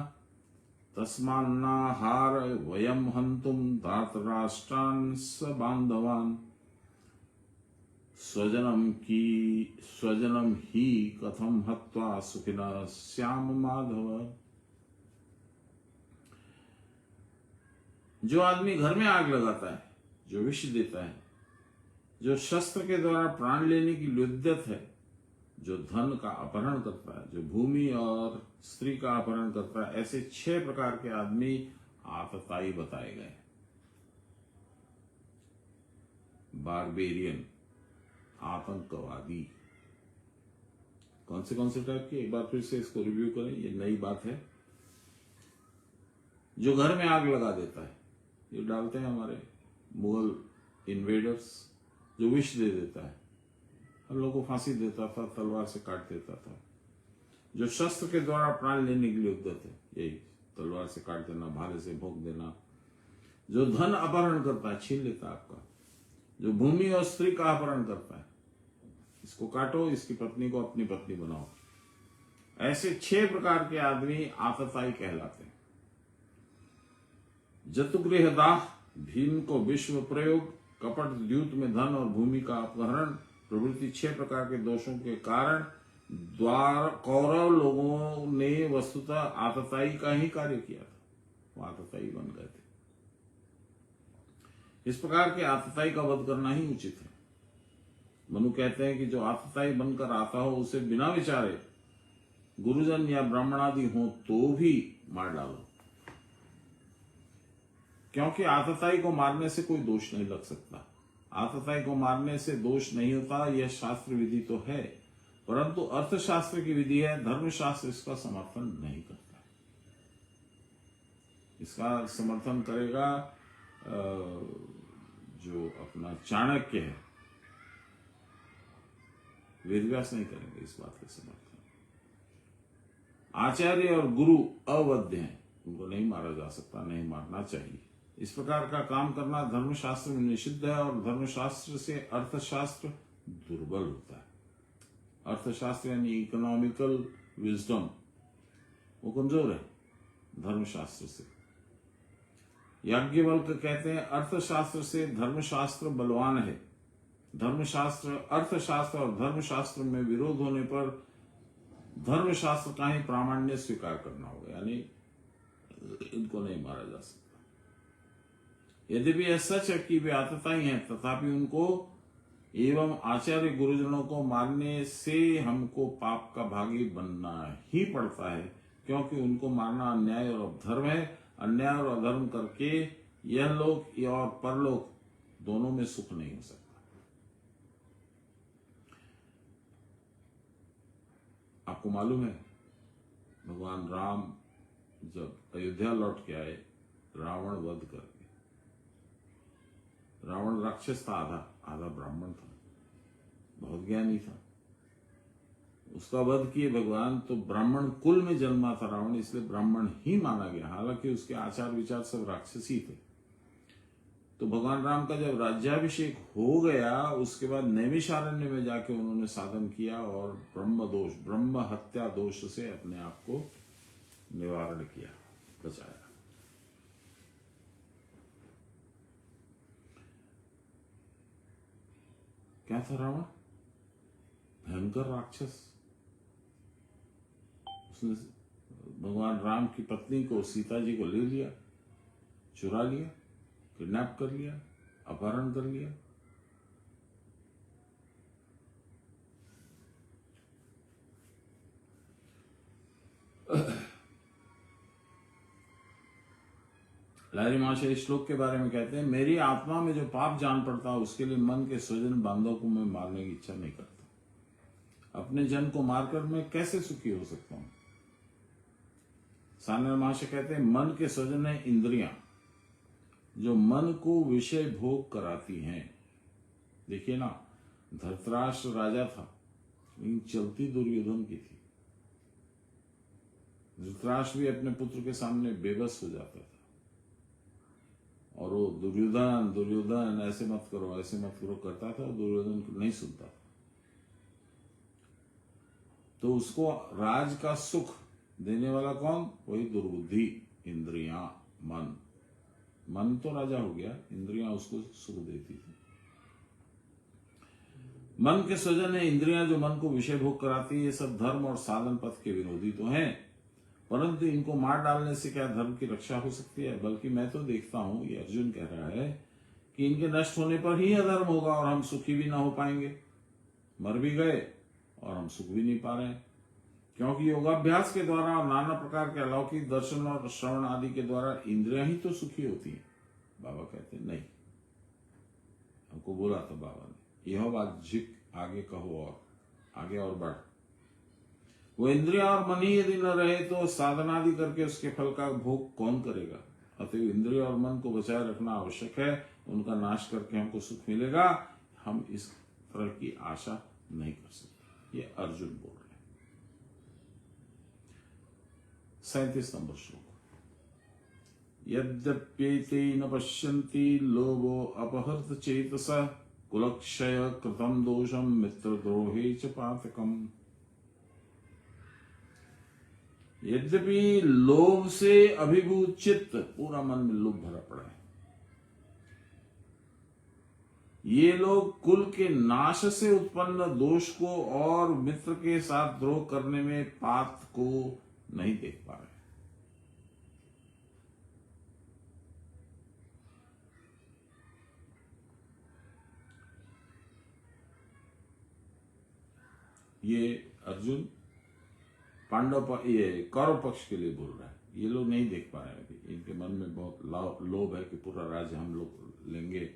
तस्मान्नाहार वयं हन्तुं धार्तराष्ट्रान् सबान्धवान् स्वजनम ही कथम हत्वा सुखिनः श्याम माधव। जो आदमी घर में आग लगाता है, जो विष देता है, जो शस्त्र के द्वारा प्राण लेने की लुद्यत है, जो धन का अपहरण करता है, जो भूमि और स्त्री का अपहरण करता है, ऐसे 6 प्रकार के आदमी आतताई बताए गए। बारबेरियन, आतंकवादी। कौन से टाइप की, एक बार फिर से इसको रिव्यू करें, ये नई बात है। जो घर में आग लगा देता है, ये डालते हैं हमारे मुगल इन्वेडर्स, जो विष दे देता है, हम लोगों को फांसी देता था, तलवार से काट देता था। जो शस्त्र के द्वारा प्राण लेने के लिए उद्यत है, यही तलवार से काट देना, भाले से भोंक देना। जो धन अपहरण करता है, छीन लेता है आपका। जो भूमि और स्त्री का अपहरण करता है, इसको काटो, इसकी पत्नी को अपनी पत्नी बनाओ। ऐसे 6 प्रकार के आदमी आतताई कहलाते हैं। जतुगृह दाह, भीम को विश्व प्रयोग, कपट द्यूत में धन और भूमि का अपहरण प्रभृति 6 प्रकार के दोषों के कारण कौरव लोगों ने वस्तुतः आतताई का ही कार्य किया था। वो आतताई बन गए थे। इस प्रकार के आतताई का वध करना ही उचित है। मनु कहते हैं कि जो आतताई बनकर आता हो उसे बिना विचारे गुरुजन या ब्राह्मणादि हो तो भी मार डालो, क्योंकि आतताई को मारने से कोई दोष नहीं लग सकता। आतताई को मारने से दोष नहीं होता, यह शास्त्र विधि तो है, परंतु अर्थशास्त्र की विधि है। धर्मशास्त्र इसका समर्थन नहीं करता। इसका समर्थन करेगा जो अपना चाणक्य है, वेदव्यास नहीं करेंगे इस बात का समर्थन। आचार्य और गुरु अवध्य हैं, उनको नहीं मारा जा सकता, नहीं मारना चाहिए। इस प्रकार का काम करना धर्मशास्त्र में निषिद्ध है और धर्मशास्त्र से अर्थशास्त्र दुर्बल होता है। अर्थशास्त्र यानी इकोनॉमिकल विजडम, वो कमजोर है धर्मशास्त्र से। याज्ञवल्क्य कहते हैं अर्थशास्त्र से धर्मशास्त्र बलवान है। धर्मशास्त्र, अर्थशास्त्र और धर्मशास्त्र में विरोध होने पर धर्मशास्त्र का ही प्रामाण्य स्वीकार करना होगा, यानी इनको नहीं मारा जा सकता। यद्यपि यह सच है कि वे आतताई हैं, तथापि उनको एवं आचार्य गुरुजनों को मारने से हमको पाप का भागी बनना ही पड़ता है, क्योंकि उनको मारना अन्याय और अधर्म है। अन्याय और अधर्म करके यह लोक और परलोक दोनों में सुख नहीं हो सकता। आपको मालूम है भगवान राम जब अयोध्या लौट के आए रावण वध करके, रावण राक्षस था, आधा ब्राह्मण था, बहुत ज्ञानी था, उसका वध किए भगवान। तो ब्राह्मण कुल में जन्मा था रावण, इसलिए ब्राह्मण ही माना गया, हालांकि उसके आचार विचार सब राक्षसी थे। तो भगवान राम का जब राज्याभिषेक हो गया, उसके बाद नैमिषारण्य में जाके उन्होंने साधन किया और ब्रह्म हत्या दोष से अपने आप को निवारण किया, बचाया। क्या था रावण? भयंकर राक्षस। उसने भगवान राम की पत्नी को, सीता जी को ले लिया, चुरा लिया, किडनैप कर लिया, अपहरण कर लिया। लाहिरी महाशय इस श्लोक के बारे में कहते हैं, मेरी आत्मा में जो पाप जान पड़ता है उसके लिए मन के स्वजन बांधव को मैं मारने की इच्छा नहीं करता। अपने जन को मारकर मैं कैसे सुखी हो सकता हूं? सान्याल महाशय कहते हैं, मन के स्वजन है इंद्रियां, जो मन को विषय भोग कराती हैं। देखिए ना, धृतराष्ट्र राजा था, लेकिन चलती दुर्योधन की थी। धृतराष्ट्र भी अपने पुत्र के सामने बेबस हो जाता था, और वो दुर्योधन ऐसे मत करो करता था, दुर्योधन को नहीं सुनता था। तो उसको राज का सुख देने वाला कौन? वही दुर्बुद्धि, इंद्रियां, मन तो राजा हो गया, इंद्रियां उसको सुख देती थी। मन के स्वजन है इंद्रियां, जो मन को विषय भोग कराती है। ये सब धर्म और साधन पथ के विरोधी तो हैं, परंतु इनको मार डालने से क्या धर्म की रक्षा हो सकती है? बल्कि मैं तो देखता हूं, ये अर्जुन कह रहा है, कि इनके नष्ट होने पर ही अधर्म होगा और हम सुखी भी ना हो पाएंगे। मर भी गए और हम सुख भी नहीं पा रहे हैं, क्योंकि योगाभ्यास के द्वारा और नाना प्रकार के अलौकिक दर्शन और श्रवण आदि के द्वारा इंद्रियां ही तो सुखी होती हैं। बाबा कहते नहीं, हमको बोला था बाबा ने, यह बात झिक आगे कहो और आगे और बढ़। वो इंद्रिया और मन ही यदि न रहे तो साधनादि करके उसके फल का भोग कौन करेगा? अतः इंद्रिय और मन को बचाए रखना आवश्यक है उनका नाश करके हमको सुख मिलेगा, हम इस तरह की आशा नहीं कर सकते। ये अर्जुन बोल रहे हैं। 37 नंबर श्लोक। यद्यप्येते न पश्यन्ति लोभो अपहृत चेतसः कुलक्षय कृतं दोषम मित्रद्रोहे च पातकम्। यद्यपि लोभ से अभिभूत चित्त, पूरा मन में लोभ भरा पड़ा है, ये लोग कुल के नाश से उत्पन्न दोष को और मित्र के साथ द्रोह करने में पात को नहीं देख पा रहे। ये अर्जुन पांडव ये कौरव पक्ष के लिए बोल रहा है। ये लोग नहीं देख पा रहे हैं, इनके मन में बहुत लोभ है कि पूरा राज्य हम लोग लेंगे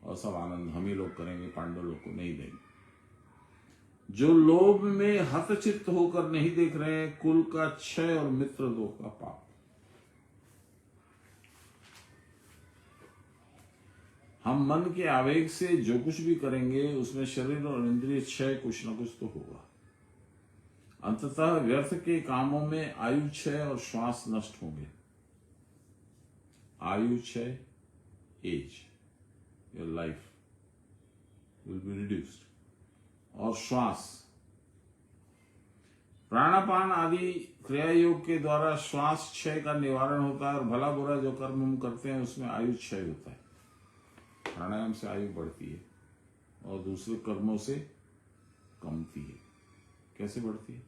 और सब आनंद हम ही लोग करेंगे, पांडव लोग को नहीं देंगे। जो लोभ में हतचित्त होकर नहीं देख रहे हैं कुल का क्षय और मित्र द्रोह का पाप। हम मन के आवेग से जो कुछ भी करेंगे उसमें शरीर और इंद्रिय क्षय कुछ न कुछ तो होगा। अंततः व्यर्थ के कामों में आयु क्षय और श्वास नष्ट होंगे। आयु क्षय, age, your life will be reduced. और श्वास, प्राणापान आदि क्रिया योग के द्वारा श्वास क्षय का निवारण होता है और भला बुरा जो कर्म हम करते हैं उसमें आयु क्षय होता है। प्राणायाम से आयु बढ़ती है और दूसरे कर्मों से कमती है। कैसे बढ़ती है?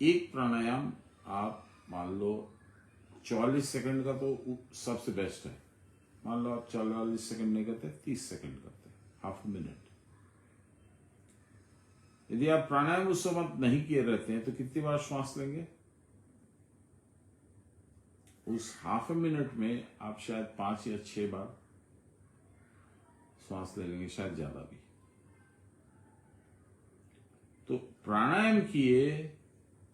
एक प्राणायाम आप मान लो 44 सेकंड का तो सबसे बेस्ट है। मान लो आप 44 सेकंड नहीं करते, 30 सेकंड करते, हाफ मिनट। यदि आप प्राणायाम उस समय नहीं किए रहते हैं तो कितनी बार श्वास लेंगे? उस हाफ मिनट में आप शायद 5 या 6 बार श्वास ले लेंगे, शायद ज्यादा भी। तो प्राणायाम किए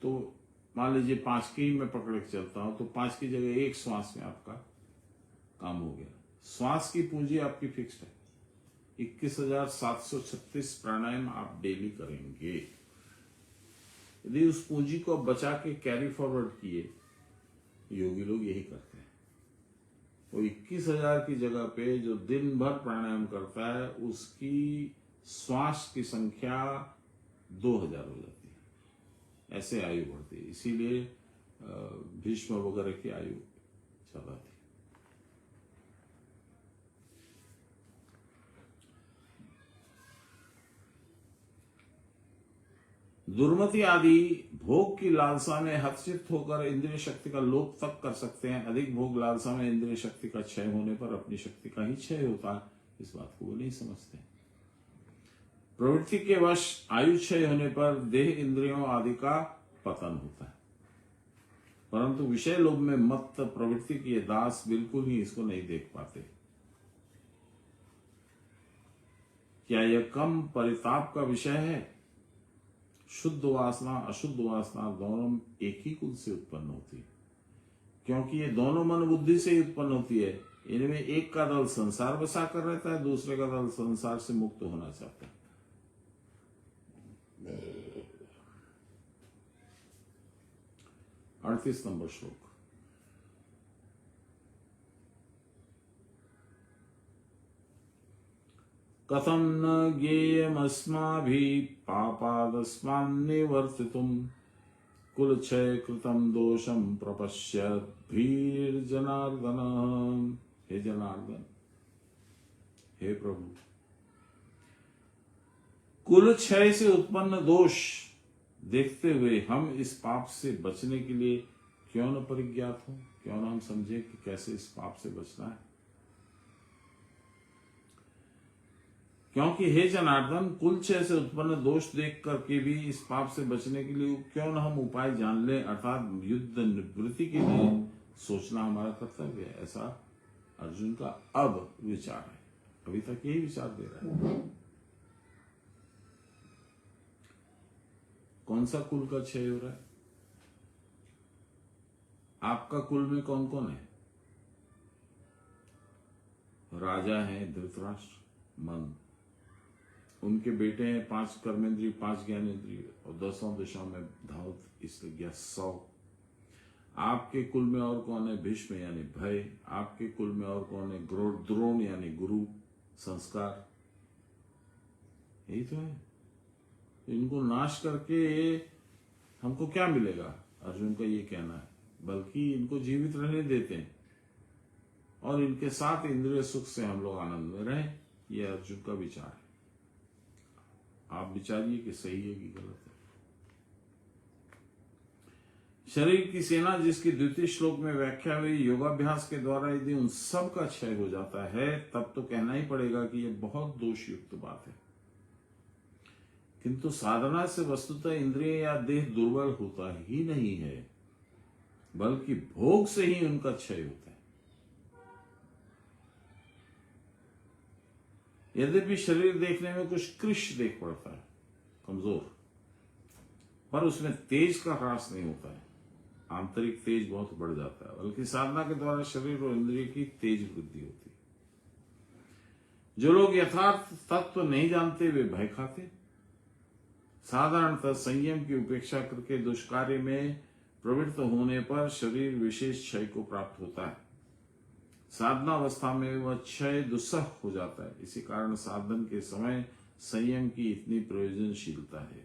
तो मान लीजिए 5 की मैं पकड़ के चलता हूं तो 5 की जगह 1 श्वास में आपका काम हो गया। श्वास की पूंजी आपकी फिक्स्ड है। 21,736 प्राणायाम आप डेली करेंगे। यदि उस पूंजी को बचा के कैरी फॉरवर्ड किए, योगी लोग यही करते हैं। वो 21,000 की जगह पे जो दिन भर प्राणायाम करता है उसकी श्वास की संख्या 2,000 हो जाती है। ऐसे आयु बढ़ती है। इसीलिए भीष्म वगैरह की आयु ज्यादा थी। दुर्मति आदि भोग की लालसा में हतचित होकर इंद्रिय शक्ति का लोप तक कर सकते हैं। अधिक भोग लालसा में इंद्रिय शक्ति का क्षय होने पर अपनी शक्ति का ही क्षय होता है। इस बात को वो नहीं समझते। प्रवृत्ति के वश आयु क्षय होने पर देह इंद्रियों आदि का पतन होता है, परंतु विषय लोभ में मत्त प्रवृत्ति के दास बिल्कुल ही इसको नहीं देख पाते। क्या यह कम परिताप का विषय है? शुद्ध वासना अशुद्ध वासना दोनों एक ही कुल से उत्पन्न होती है, क्योंकि ये दोनों मन बुद्धि से ही उत्पन्न होती है। इनमें एक का दल संसार बसा कर रहता है, दूसरे का दल संसार से मुक्त होना चाहता है। 38 नंबर श्लोक। कथम न ज्ञेयमस्माभिः पापादस्मान्निवर्तितुम् कुलक्षय कृतं दोषं प्रपश्यद्भिर्जनार्दन। हे जनार्दन, हे प्रभु, कुल क्षय से उत्पन्न दोष देखते हुए हम इस पाप से बचने के लिए क्यों न परिज्ञात हो, क्यों न हम समझे कि कैसे इस पाप से बचना है। क्योंकि हे जनार्दन, कुल क्षय से उत्पन्न दोष देख करके भी इस पाप से बचने के लिए क्यों न हम उपाय जान ले, अर्थात युद्ध निवृत्ति के लिए सोचना हमारा कर्तव्य है। ऐसा अर्जुन का अब विचार है। अभी तक यही विचार दे रहा है। कौन सा कुल का क्षय हो रहा है? आपका कुल में कौन कौन है? राजा हैं धृतराष्ट्र, मन। उनके बेटे हैं 5 कर्मेंद्रिय, 5 ज्ञानेंद्रिय, और 10 दिशाओं में धावत, इसलिए 100। आपके कुल में और कौन है? भीष्म यानी भय। आपके कुल में और कौन है? द्रोण यानी गुरु, संस्कार। यही तो है। इनको नाश करके हमको क्या मिलेगा? अर्जुन का ये कहना है, बल्कि इनको जीवित रहने देते हैं और इनके साथ इंद्रिय सुख से हम लोग आनंद में रहें। ये अर्जुन का विचार है। आप विचारिए कि सही है कि गलत है। शरीर की सेना जिसकी द्वितीय श्लोक में व्याख्या हुई, योगाभ्यास के द्वारा यदि उन सब का क्षय हो जाता है, तब तो कहना ही पड़ेगा कि यह बहुत दोषयुक्त बात है। किंतु साधना से वस्तुतः इंद्रिय या देह दुर्बल होता ही नहीं है, बल्कि भोग से ही उनका क्षय होता है। यद्यपि शरीर देखने में कुछ कृश देख पड़ता है, कमजोर, पर उसमें तेज का ह्रास नहीं होता है। आंतरिक तेज बहुत बढ़ जाता है, बल्कि साधना के द्वारा शरीर और इंद्रिय की तेज वृद्धि होती है। जो लोग यथार्थ तत्व नहीं जानते वे भय खाते। साधारणतः संयम की उपेक्षा करके दुष्कार्य में प्रवृत्त होने पर शरीर विशेष क्षय को प्राप्त होता है। साधना अवस्था में वह क्षय दुस्सह हो जाता है। इसी कारण साधन के समय संयम की इतनी प्रयोजनशीलता है।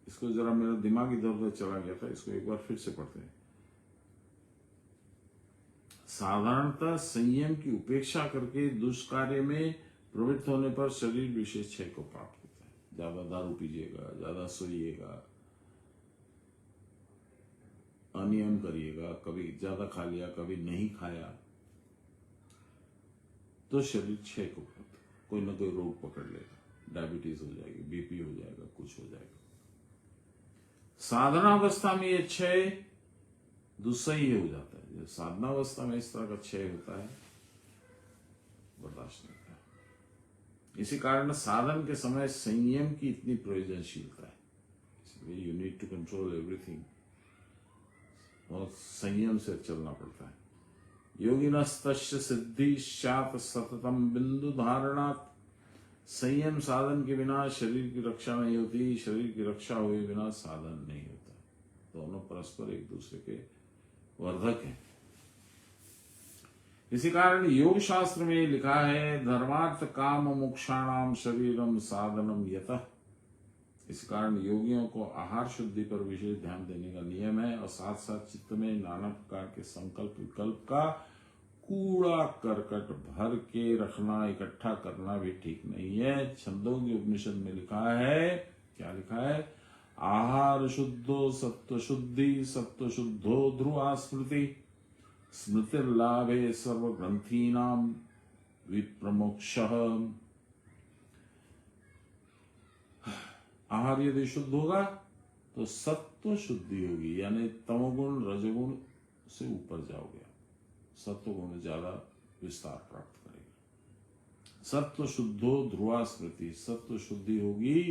इसको जरा मेरा दिमाग इधर उधर चला गया था, इसको एक बार फिर से पढ़ते हैं। साधारणतः संयम की उपेक्षा करके दुष्कार्य में प्रवृत्त होने पर शरीर विशेष क्षय को प्राप्त होता है। ज्यादा दारू पीजिएगा, ज्यादा सोइएगा, अनियम करिएगा, कभी ज्यादा खा लिया, कभी नहीं खाया, तो शरीर क्षय को प्राप्त, कोई ना कोई रोग पकड़ लेगा, डायबिटीज हो जाएगी, बीपी हो जाएगा, कुछ हो जाएगा। साधना अवस्था में यह क्षय दुस्सही हो जाता है। जब साधना अवस्था में इस तरह का क्षय होता है, बर्दाश्त नहीं होता है। इसी कारण साधन के समय संयम की इतनी प्रयोजनशीलता है। इसलिए you need to control everything, और संयम से चलना पड़ता है। योगिनस्तस्य सिद्धि स्यात् सततम बिंदु धारणात्। संयम साधन के बिना शरीर की रक्षा नहीं होती, शरीर की रक्षा हुए बिना साधन नहीं होता। दोनों परस्पर एक दूसरे के वर्धक हैं। इसी कारण योग शास्त्र में लिखा है, धर्मार्थ काम मोक्षाणाम शरीरम साधनम यतः। इस कारण योगियों को आहार शुद्धि पर विशेष ध्यान देने का नियम है, और साथ साथ चित्त में नाना प्रकार के संकल्प विकल्प का कूड़ा करकट भर के रखना, इकट्ठा करना भी ठीक नहीं है। छंदोग्य उपनिषद में लिखा है, क्या लिखा है? आहार शुद्धो सत्व शुद्धि, सत्व शुद्धो ध्रुवा स्मृति, स्मृतिर्लाभे सर्व ग्रंथीनाम विप्रमोक्षः। आहार यदि शुद्ध होगा तो सत्व शुद्धि होगी, यानी तमोगुण रजोगुण से ऊपर जाओगे, सत्व गुण ज्यादा विस्तार प्राप्त करेगा। सत्व शुद्धो ध्रुवा स्मृति, सत्व शुद्धि होगी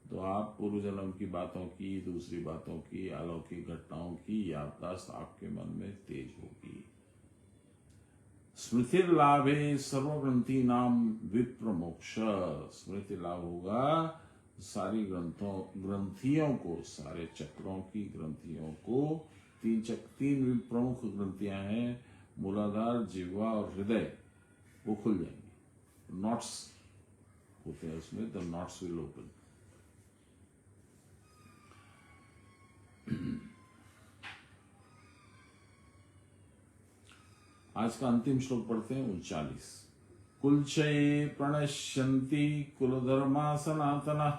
तो आप पूर्व जन्म की बातों की, दूसरी बातों की, अलौकिक घटनाओं की याददाश्त आपके मन में तेज होगी। स्मृति लाभे सर्वग्रंथी नाम विप्रमोक्ष, स्मृति लाभ होगा सारी ग्रंथियों को, सारे चक्रों की ग्रंथियों को। तीन प्रमुख ग्रंथियां हैं, मूलाधार, जिह्वा और हृदय, वो खुल जाएंगे। नॉट्स होते हैं उसमें, द नॉट्स विल ओपन। आज का अंतिम श्लोक पढ़ते हैं, 39। कुलक्षये प्रणश्यन्ति कुलधर्मा सनातना,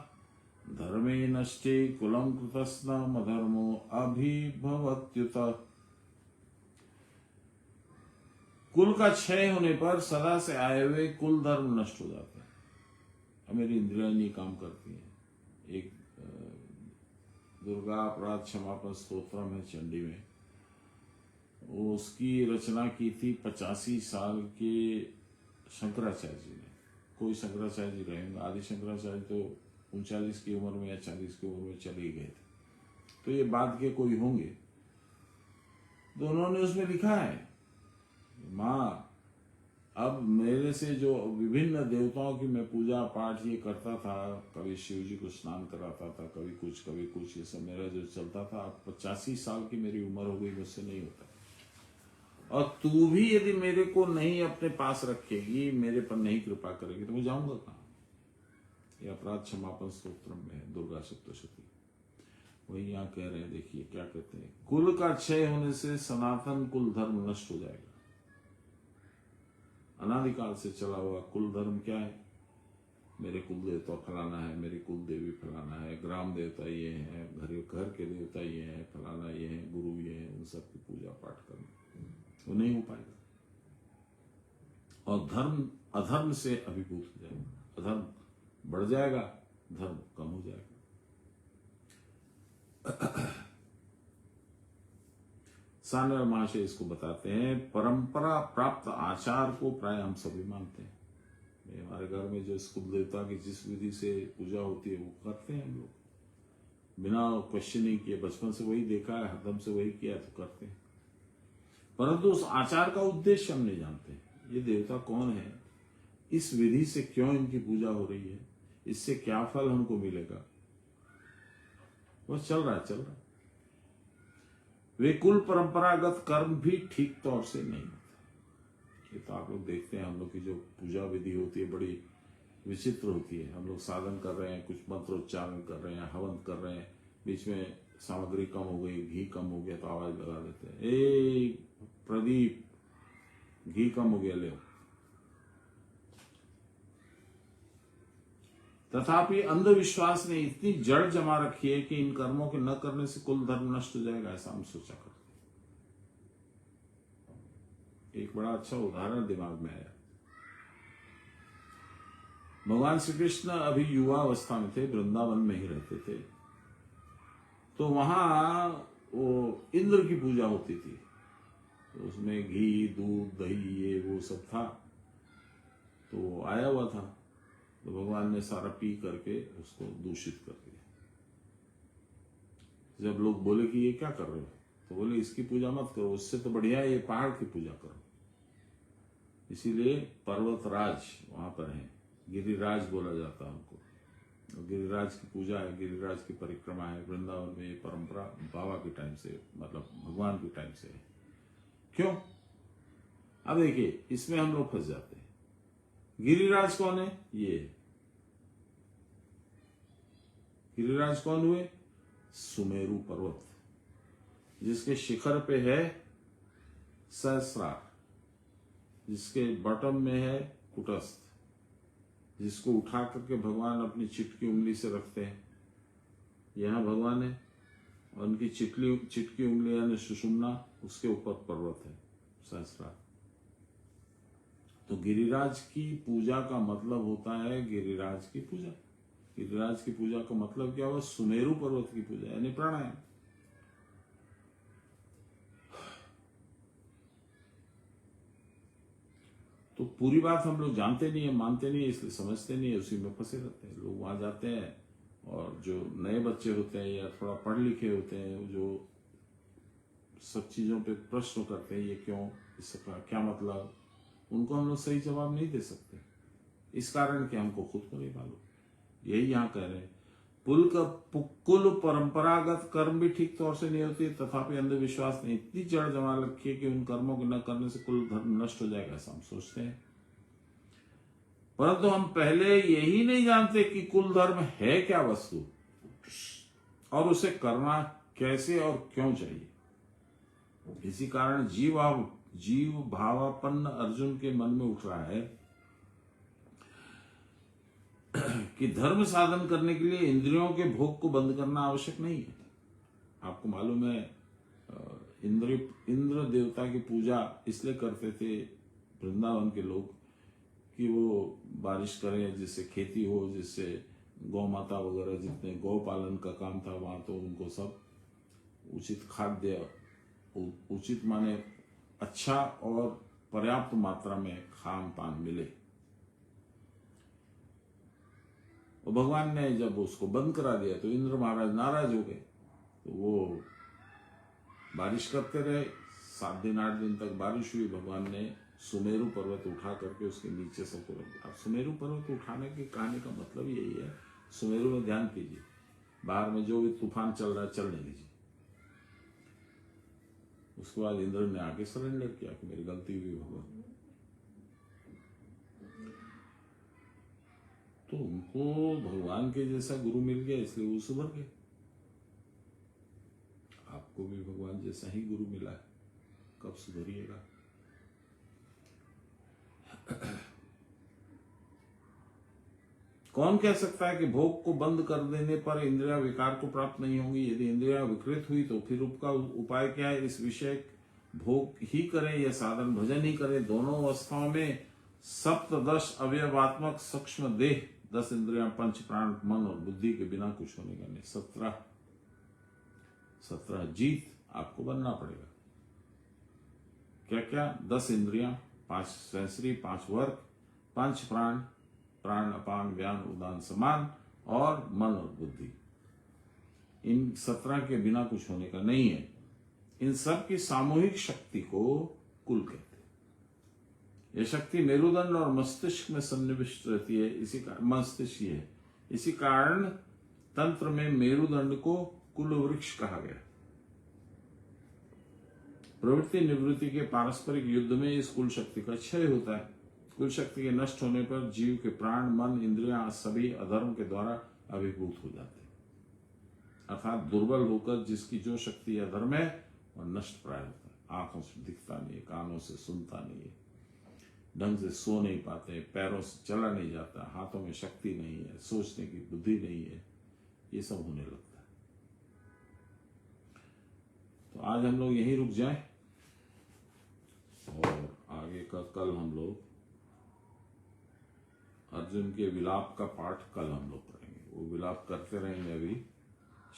धर्मे नष्टे कुलं कृतस्न अधर्मो अभिभवत्युत। कुल का क्षय होने पर सदा से आए हुए कुल धर्म नष्ट हो जाते हैं। अब मेरी इंद्रियां नहीं काम करती हैं। एक दुर्गा अपराध क्षमापन स्तोत्रम है चंडी में, उसकी रचना की थी 85 साल के शंकराचार्य जी ने। कोई शंकराचार्य जी रहे होंगे, आदि शंकराचार्य तो 39 की उम्र में या 40 की उम्र में चले गए थे, तो ये बाद के कोई होंगे। तो उन्होंने उसमें लिखा है, माँ अब मेरे से जो विभिन्न देवताओं की मैं पूजा पाठ ये करता था, कभी शिव जी को स्नान कराता था, कभी कुछ ये सब मेरा जो चलता था, अब 85 साल की मेरी उम्र हो गई, मुझसे नहीं होता। और तू भी यदि मेरे को नहीं अपने पास रखेगी, मेरे पर नहीं कृपा करेगी, तो मैं जाऊंगा कहाँ? ये अपराध क्षमापन स्तोत्र में है, दुर्गा सप्तशती। वही यहाँ कह रहे हैं, देखिए क्या कहते हैं, कुल का क्षय होने से सनातन कुल धर्म नष्ट हो जाएगा। अनादिकाल से चला हुआ कुल धर्म क्या है? मेरे कुल देवता फलाना है, मेरी कुल देवी फलाना है, ग्राम देवता ये है, घर के देवता ये है, फलाना ये है, गुरु ये है, उन सब की पूजा पाठ करना, वो नहीं हो पाएगा। और धर्म अधर्म से अभिभूत हो जाएगा, अधर्म बढ़ जाएगा, धर्म कम हो जाएगा। सान्याल महाशय इसको बताते हैं, परंपरा प्राप्त आचार को प्राय हम सभी मानते हैं। हमारे घर में जो कुल देवता की जिस विधि से पूजा होती है वो करते हैं हम लोग, बिना क्वेश्चनिंग किए, बचपन से वही देखा है, हरदम से वही किया तो करते हैं। परंतु उस आचार का उद्देश्य हम नहीं जानते। ये देवता कौन है, इस विधि से क्यों इनकी पूजा हो रही है, इससे क्या फल हमको मिलेगा, बस चल रहा है। वे कुल परंपरागत कर्म भी ठीक तौर से नहीं होते। ये तो आप लोग देखते हैं, हम लोग की जो पूजा विधि होती है बड़ी विचित्र होती है। हम लोग साधन कर रहे हैं, कुछ मंत्रोच्चारण कर रहे हैं, हवन कर रहे हैं, बीच में सामग्री कम हो गई, घी कम हो गया तो आवाज लगा देते हैं, ए प्रदीप घी कम हो गया, ले। तथापि अंधविश्वास ने इतनी जड़ जमा रखी है कि इन कर्मों के न करने से कुल धर्म नष्ट हो जाएगा, ऐसा हम सोचा करते। एक बड़ा अच्छा उदाहरण दिमाग में आया। भगवान श्री कृष्ण अभी युवा अवस्था में थे, वृंदावन में ही रहते थे। तो वहां वो इंद्र की पूजा होती थी, तो उसमें घी दूध दही ये वो सब था, तो आया हुआ था। तो भगवान ने सारा पी करके उसको दूषित कर दिया। जब लोग बोले कि ये क्या कर रहे हो, तो बोले इसकी पूजा मत करो, उससे तो बढ़िया है ये पहाड़ की पूजा करो। इसीलिए पर्वतराज वहां पर है, गिरिराज बोला जाता है उनको। और गिरिराज की पूजा है, गिरिराज की परिक्रमा है। वृंदावन में ये परंपरा बाबा के टाइम से, मतलब भगवान के टाइम से है। क्यों? अब देखिए, इसमें हम लोग फंस जाते हैं। गिरिराज कौन है? ये गिरिराज कौन हुए? सुमेरु पर्वत, जिसके शिखर पे है सहस्रार, जिसके बॉटम में है कुटस्थ, जिसको उठा करके भगवान अपनी चिटकी उंगली से रखते हैं। यहां भगवान है और उनकी चिटकी उंगली यानी सुषुम्ना, उसके ऊपर पर्वत है सहस्रार। तो गिरिराज की पूजा का मतलब होता है गिरिराज की पूजा। गिरिराज की पूजा का मतलब क्या हुआ? सुमेरु पर्वत की पूजा, यानी प्राणायाम। तो पूरी बात हम लोग जानते नहीं है, मानते नहीं है, इसलिए समझते नहीं है, उसी में फंसे रहते हैं। लोग वहां जाते हैं और जो नए बच्चे होते हैं या थोड़ा पढ़ लिखे होते हैं, जो सब चीजों पे प्रश्न करते हैं, ये क्यों, इसका क्या मतलब, उनको हम लोग सही जवाब नहीं दे सकते। इस कारण कि हमको खुद को नहीं मालूम। यही यहाँ कह रहे हैं, कुल परंपरागत कर्म भी ठीक तौर से नहीं होती, तथापि अंधविश्वास ने इतनी जड़ जमा रखी है कि उन कर्मों को न करने से कुल धर्म नष्ट हो जाएगा, ऐसा हम सोचते हैं। परंतु हम पहले यही नहीं जानते कि कुल धर्म है क्या वस्तु, और उसे करना कैसे और क्यों चाहिए। इसी कारण जीव भावापन्न अर्जुन के मन में उठ रहा है कि धर्म साधन करने के लिए इंद्रियों के भोग को बंद करना आवश्यक नहीं है। आपको मालूम है, इंद्र देवता की पूजा इसलिए करते थे वृंदावन के लोग कि वो बारिश करें, जिससे खेती हो, जिससे गौ माता वगैरह जितने गौ पालन का काम था वहां, तो उनको सब उचित खाद्य, उचित माने अच्छा और पर्याप्त मात्रा में खान पान मिले। और भगवान ने जब उसको बंद करा दिया तो इंद्र महाराज नाराज हो गए। तो वो बारिश करते रहे, 7 दिन 8 दिन तक बारिश हुई, भगवान ने सुमेरु पर्वत उठा करके उसके नीचे सबको रख दिया। अब सुमेरु पर्वत उठाने की कहानी का मतलब यही है, सुमेरु में ध्यान कीजिए, बाहर में जो भी तूफान चल रहा है चलने दीजिए। उसके बाद इंद्र ने आके सरेंडर किया कि मेरी गलती हुई भगवान। तो उनको भगवान के जैसा गुरु मिल गया, इसलिए वो सुधर गए। आपको भी भगवान जैसा ही गुरु मिला है, कब सुधरिएगा? कौन कह सकता है कि भोग को बंद कर देने पर इंद्रिया विकार को प्राप्त नहीं होंगी? यदि इंद्रिया विकृत हुई तो फिर उसका उपाय क्या है? इस विषय भोग ही करें या साधन भजन ही करें? दोनों अवस्थाओं में सप्तदश अवयवात्मक सूक्ष्म देह, 10 इंद्रियां, पंच प्राण, मन और बुद्धि के बिना कुछ होने का नहीं। 17 जीत आपको बनना पड़ेगा। क्या क्या? 10 इंद्रियां, 5 सेंसरी, 5 वर्ग, 5 प्राण, प्राण अपान व्यान उदान समान, और मन और बुद्धि। इन 17 के बिना कुछ होने का नहीं है। इन सब की सामूहिक शक्ति को कुल कहते हैं। यह शक्ति मेरुदंड और मस्तिष्क में सन्निविष्ट रहती है। इसी का मस्तिष्क ही है। इसी कारण तंत्र में मेरुदंड को कुल वृक्ष कहा गया। प्रवृत्ति निवृत्ति के पारस्परिक युद्ध में इस कुल शक्ति का क्षय होता है। कुल शक्ति के नष्ट होने पर जीव के प्राण, मन, इंद्रियां सभी अधर्म के द्वारा अभिभूत हो जाते हैं। अर्थात दुर्बल होकर जिसकी जो शक्ति अधर्म है वह नष्ट प्राय होता है। आंखों से दिखता नहीं है, कानों से सुनता नहीं है, ढंग से सो नहीं पाते, पैरों से चला नहीं जाता, हाथों में शक्ति नहीं है, सोचने की बुद्धि नहीं है, ये सब होने लगता है। तो आज हम लोग यहीं रुक जाएं और आगे का कल हम लोग अर्जुन के विलाप का पाठ कल हम लोग करेंगे। वो विलाप करते रहेंगे। अभी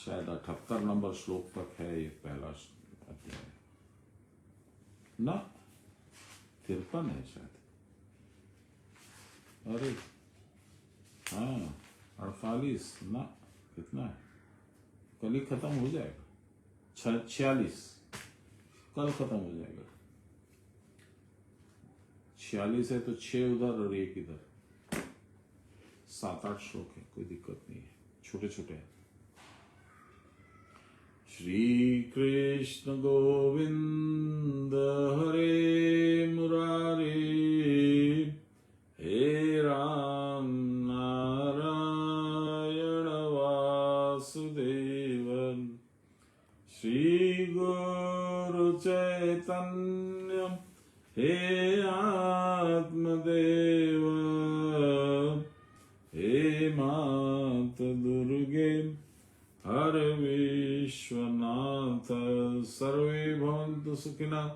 शायद 78 नंबर श्लोक तक है ये पहला अध्याय ना, 53 है शायद। अरे हाँ 48 ना, कितना है? कल ही खत्म हो जाएगा। 46 कल खत्म हो जाएगा। 46 है तो 6 उधर और 1 इधर, 7-8 श्लोक है, कोई दिक्कत नहीं है, छोटे छोटे हैं। श्री कृष्ण गोविंद हरे मुरारे, हे राम नारायण वासुदेव, श्री गुरु चैतन्य हे आत्मदेव, हे मात दुर्गे हर विश्वनाथ, सर्वे भवन्तु सुखिनः,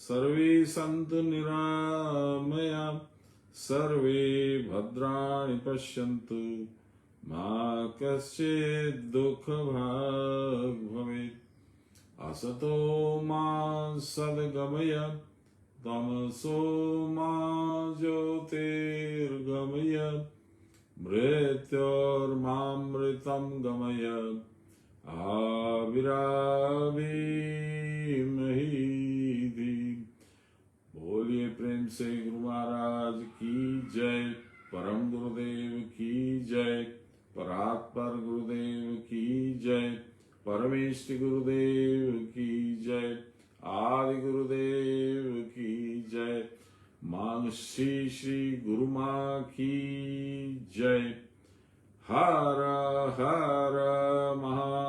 सर्वे सन्तु निरामया, सर्वे भद्राणि पश्यन्तु, मा कश्चित् दुःखभाग् भवेत्। असतो मा सद्गमय, तमसो मा ज्योतिर्गमय, मृत्योर्मामृतं गमय, आविराविमहि। बोलिए प्रेम से गुरु महाराज की जय, परम गुरुदेव की जय, परात्पर गुरुदेव की जय, परमेष्टि गुरुदेव की जय, आदि गुरुदेव की जय, मां श्री गुरु मां की जय। हर हर महा